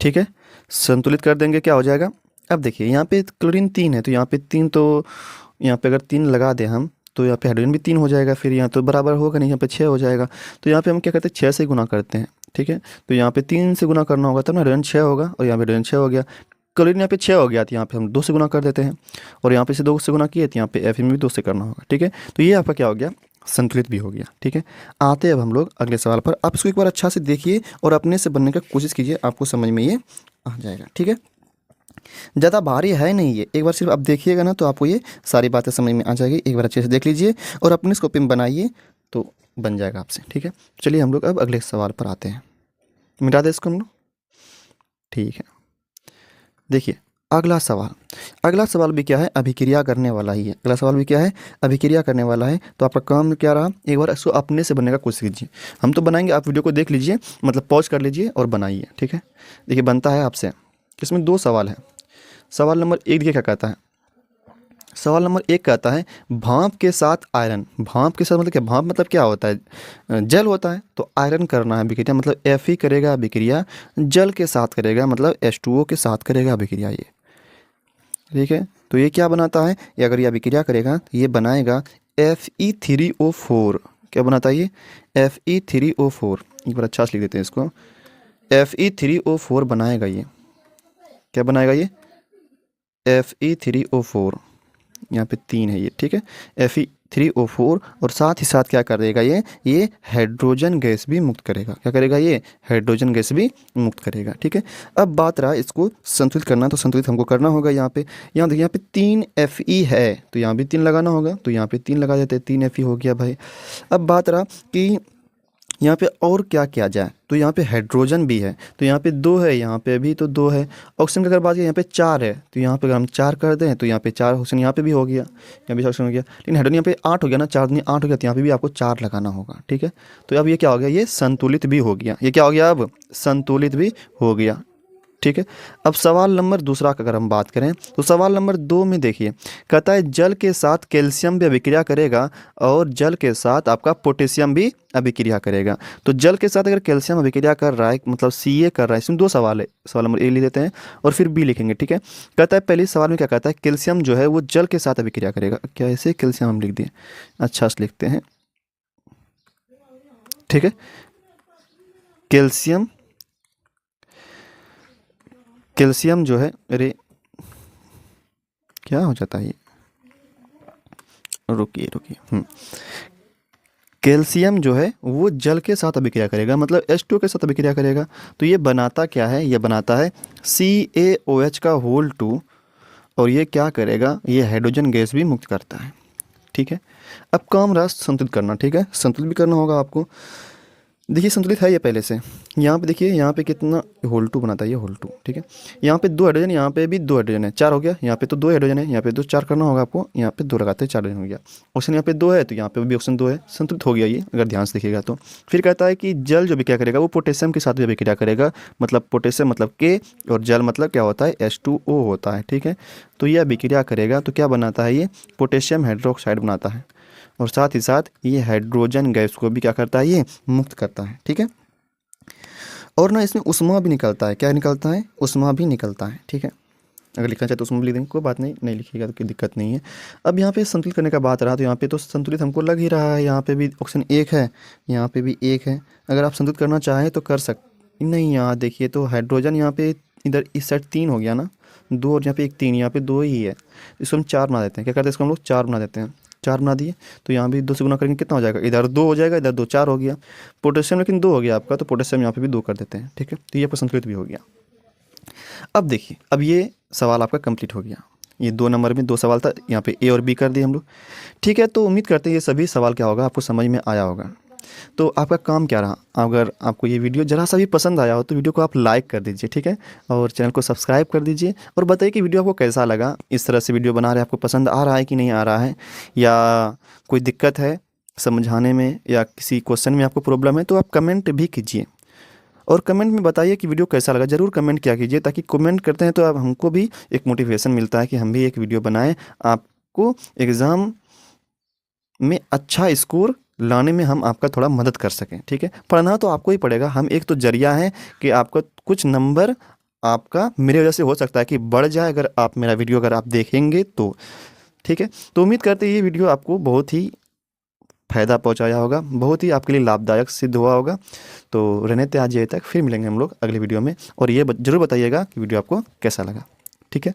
ठीक है। संतुलित कर देंगे, क्या हो जाएगा। अब देखिए यहाँ पे क्लोरीन 3 है, तो यहाँ पे 3, तो यहाँ पे अगर 3 लगा दें हम, तो यहाँ पे हाइड्रोजन भी 3 हो जाएगा, फिर यहाँ तो बराबर होगा नहीं, यहाँ पे 6 हो जाएगा। तो यहाँ पे हम क्या करते हैं, 6 से गुना करते हैं, ठीक है। तो यहाँ पे 3 से गुना करना होगा तब ना हाइड्रोजन 6 होगा, और यहाँ पे हाइड्रोजन 6 हो गया। क्लोरीन यहाँ पे 6 हो गया, तो यहाँ पे हम 2 से गुना कर देते हैं, और यहाँ पे से 2 से गुना किए, तो यहाँ पे Fe में भी 2 से करना होगा, ठीक है। तो ये आपका क्या हो गया, संतुलित भी हो गया, ठीक है। आते हैं अब हम लोग अगले सवाल पर। आप इसको एक बार अच्छा से देखिए और अपने से बनने का कोशिश कीजिए, आपको समझ में ये आ जाएगा, ठीक है। ज़्यादा भारी है नहीं ये, एक बार सिर्फ आप देखिएगा ना, तो आपको ये सारी बातें समझ में आ जाएगी। एक बार अच्छे से देख लीजिए और अपने इसको पिन बनाइए, तो बन जाएगा आपसे, ठीक है। चलिए हम लोग अब अगले सवाल पर आते हैं, मिटा दे इसको हम लोग, ठीक है। देखिए अगला सवाल भी क्या है, अभिक्रिया करने वाला ही है। अगला सवाल भी क्या है, अभिक्रिया करने वाला है। तो आपका काम क्या रहा, एक बार इसको अपने से बनने का कोशिश कीजिए। हम तो बनाएंगे, आप वीडियो को देख लीजिए, मतलब पॉज कर लीजिए और बनाइए, ठीक है। देखिए बनता है आपसे, इसमें 2 सवाल है। सवाल नंबर 1 देखिए क्या कहता है। सवाल नंबर 1 कहता है भाप के साथ आयरन। भाप के साथ मतलब क्या, भाप मतलब क्या होता है, जल होता है। तो आयरन करना है अभिक्रिया, मतलब Fe करेगा अभिक्रिया, जल के साथ करेगा, मतलब H2O के साथ करेगा अभिक्रिया ये, ठीक है। तो ये क्या बनाता है, ये अगर ये अभिक्रिया करेगा तो ये बनाएगा Fe3O4। क्या बनाता है ये, Fe3O4। एक बार अच्छा से लिख देते हैं इसको, Fe3O4 बनाएगा ये। क्या बनाएगा ये, Fe3O4। यहाँ पे 3 है ये, ठीक है, Fe3O4। और साथ ही साथ क्या कर देगा ये हाइड्रोजन गैस भी मुक्त करेगा। क्या करेगा, ये हाइड्रोजन गैस भी मुक्त करेगा, ठीक है। अब बात रहा इसको संतुलित करना, तो संतुलित हमको करना होगा। यहाँ देखिए यहाँ पे 3 Fe है, तो यहाँ भी 3 लगाना होगा, तो यहाँ पे 3 लगा देते हैं, 3 Fe हो गया भाई। अब बात रहा कि यहाँ पे और क्या किया जाए, तो यहाँ पे हाइड्रोजन भी है, तो यहाँ पे 2 है, यहाँ पे भी तो 2 है। ऑक्सीजन की अगर बात करें, यहाँ पे 4 है, तो यहाँ पे अगर हम 4 कर दें, तो यहाँ पे 4 ऑक्सीजन यहाँ पे भी हो गया, यहाँ भी ऑक्सीजन हो गया। लेकिन हाइड्रोजन यहाँ पे 8 हो गया ना, 4 दूनी 8 हो गया, तो यहाँ पे भी आपको 4 लगाना होगा, ठीक है। तो अब ये क्या हो गया, ये संतुलित भी हो गया। ये क्या हो गया, अब संतुलित भी हो गया, ठीक है। अब सवाल नंबर दूसरा का अगर हम बात करें, तो सवाल नंबर 2 में देखिए कहता है जल के साथ कैल्शियम भी अभिक्रिया करेगा, और जल के साथ आपका पोटेशियम भी अभिक्रिया करेगा। तो जल के साथ अगर कैल्शियम अभिक्रिया कर रहा है, मतलब Ca कर रहा है, इसमें 2 सवाल है। सवाल नंबर 1 लिख देते हैं और फिर बी लिखेंगे, ठीक है। कहता है पहले सवाल में क्या कहता है, कैल्शियम जो है वो जल के साथ अभिक्रिया करेगा। क्या ऐसे कैल्शियम हम लिख दिए, अच्छा से लिखते हैं, ठीक है। कैल्शियम जो है, अरे क्या हो जाता है ये, रुकिए कैल्शियम जो है वो जल के साथ अभिक्रिया करेगा, मतलब H2 के साथ अभिक्रिया करेगा। तो ये बनाता क्या है, ये बनाता है CaOH का होल 2, और ये क्या करेगा, ये हाइड्रोजन गैस भी मुक्त करता है। ठीक है, अब काम रहा संतुलित करना। ठीक है, संतुलित भी करना होगा आपको। देखिए संतुलित है ये पहले से। यहाँ पे देखिए, यहाँ पे कितना होल 2 बनाता है, ये होल 2। ठीक है, यहाँ पे 2 हाइड्रोजन, यहाँ पे भी 2 हाइड्रोजन है, 4 हो गया। यहाँ पे तो 2 हाइड्रोजन है, यहाँ पे 2, 4 करना होगा आपको। यहाँ पे 2 लगाते हैं, 4 हाइड्रोजन हो गया। ऑप्शन यहाँ पे 2 है तो यहाँ पे भी ऑप्शन 2 है, संतुलित हो गया ये, अगर ध्यान से देखिएगा तो। फिर कहता है कि जल जो भी क्या करेगा, वो पोटेशियम के साथ भी अभिक्रिया करेगा। मतलब पोटेशियम मतलब K, और जल मतलब क्या होता है, H2O होता है। ठीक है, तो ये अभिक्रिया करेगा तो क्या बनाता है, ये पोटेशियम हाइड्रोक्साइड बनाता है, और साथ ही साथ ये हाइड्रोजन गैस को भी क्या करता है, ये मुक्त करता है। ठीक है, और ना इसमें उष्मा भी निकलता है। क्या निकलता है, उष्मा भी निकलता है। ठीक है, अगर लिखना चाहे तो उष्मा भी लिख देंगे, कोई बात नहीं, नहीं लिखिएगा तो कोई दिक्कत नहीं है। अब यहाँ पे संतुलित करने का बात रहा, तो यहाँ पे तो संतुलित हमको लग ही रहा है। यहाँ पे भी ऑप्शन 1 है, यहाँ पे भी 1 है। अगर आप संतुलित करना चाहें तो कर नहीं, यहाँ देखिए तो हाइड्रोजन यहाँ पे इधर इस साइड 3 हो गया ना, 2, और यहाँ पे 1 3, यहाँ पे 2 ही है। इसको हम 4 बना देते हैं। क्या करते हैं, इसको हम लोग 4 बना देते हैं। 4 बना दिए तो यहाँ भी 2 से गुना करेंगे, कितना हो जाएगा, इधर 2 हो जाएगा, इधर 2, 4 हो गया। पोटेशियम लेकिन 2 हो गया आपका, तो पोटेशियम यहाँ पे भी 2 कर देते हैं। ठीक है, तो ये आपका संतुलित भी हो गया। अब देखिए, अब ये सवाल आपका कंप्लीट हो गया। ये 2 नंबर में 2 सवाल था, यहाँ पे A और B कर दिए हम लोग। ठीक है, तो उम्मीद करते हैं ये सभी सवाल क्या होगा, आपको समझ में आया होगा। तो आपका काम क्या रहा, अगर आपको ये वीडियो ज़रा सा भी पसंद आया हो तो वीडियो को आप लाइक कर दीजिए। ठीक है, और चैनल को सब्सक्राइब कर दीजिए, और बताइए कि वीडियो आपको कैसा लगा। इस तरह से वीडियो बना रहे आपको पसंद आ रहा है कि नहीं आ रहा है, या कोई दिक्कत है समझाने में, या किसी क्वेश्चन में आपको प्रॉब्लम है, तो आप कमेंट भी कीजिए। और कमेंट में बताइए कि वीडियो कैसा लगा, ज़रूर कमेंट किया कीजिए, ताकि कमेंट करते हैं तो आप हमको भी एक मोटिवेशन मिलता है कि हम भी एक वीडियो बनाएं, आपको एग्ज़ाम में अच्छा स्कोर लाने में हम आपका थोड़ा मदद कर सकें। ठीक है, पढ़ना तो आपको ही पड़ेगा, हम एक तो जरिया हैं कि आपका कुछ नंबर आपका मेरे वजह से हो सकता है कि बढ़ जाए, अगर आप मेरा वीडियो अगर आप देखेंगे तो। ठीक है, तो उम्मीद करते हैं ये वीडियो आपको बहुत ही फ़ायदा पहुंचाया होगा, बहुत ही आपके लिए लाभदायक सिद्ध हुआ होगा। तो रहने थे आज ये तक, फिर मिलेंगे हम लोग अगले वीडियो में, और ये ज़रूर बताइएगा कि वीडियो आपको कैसा लगा। ठीक है।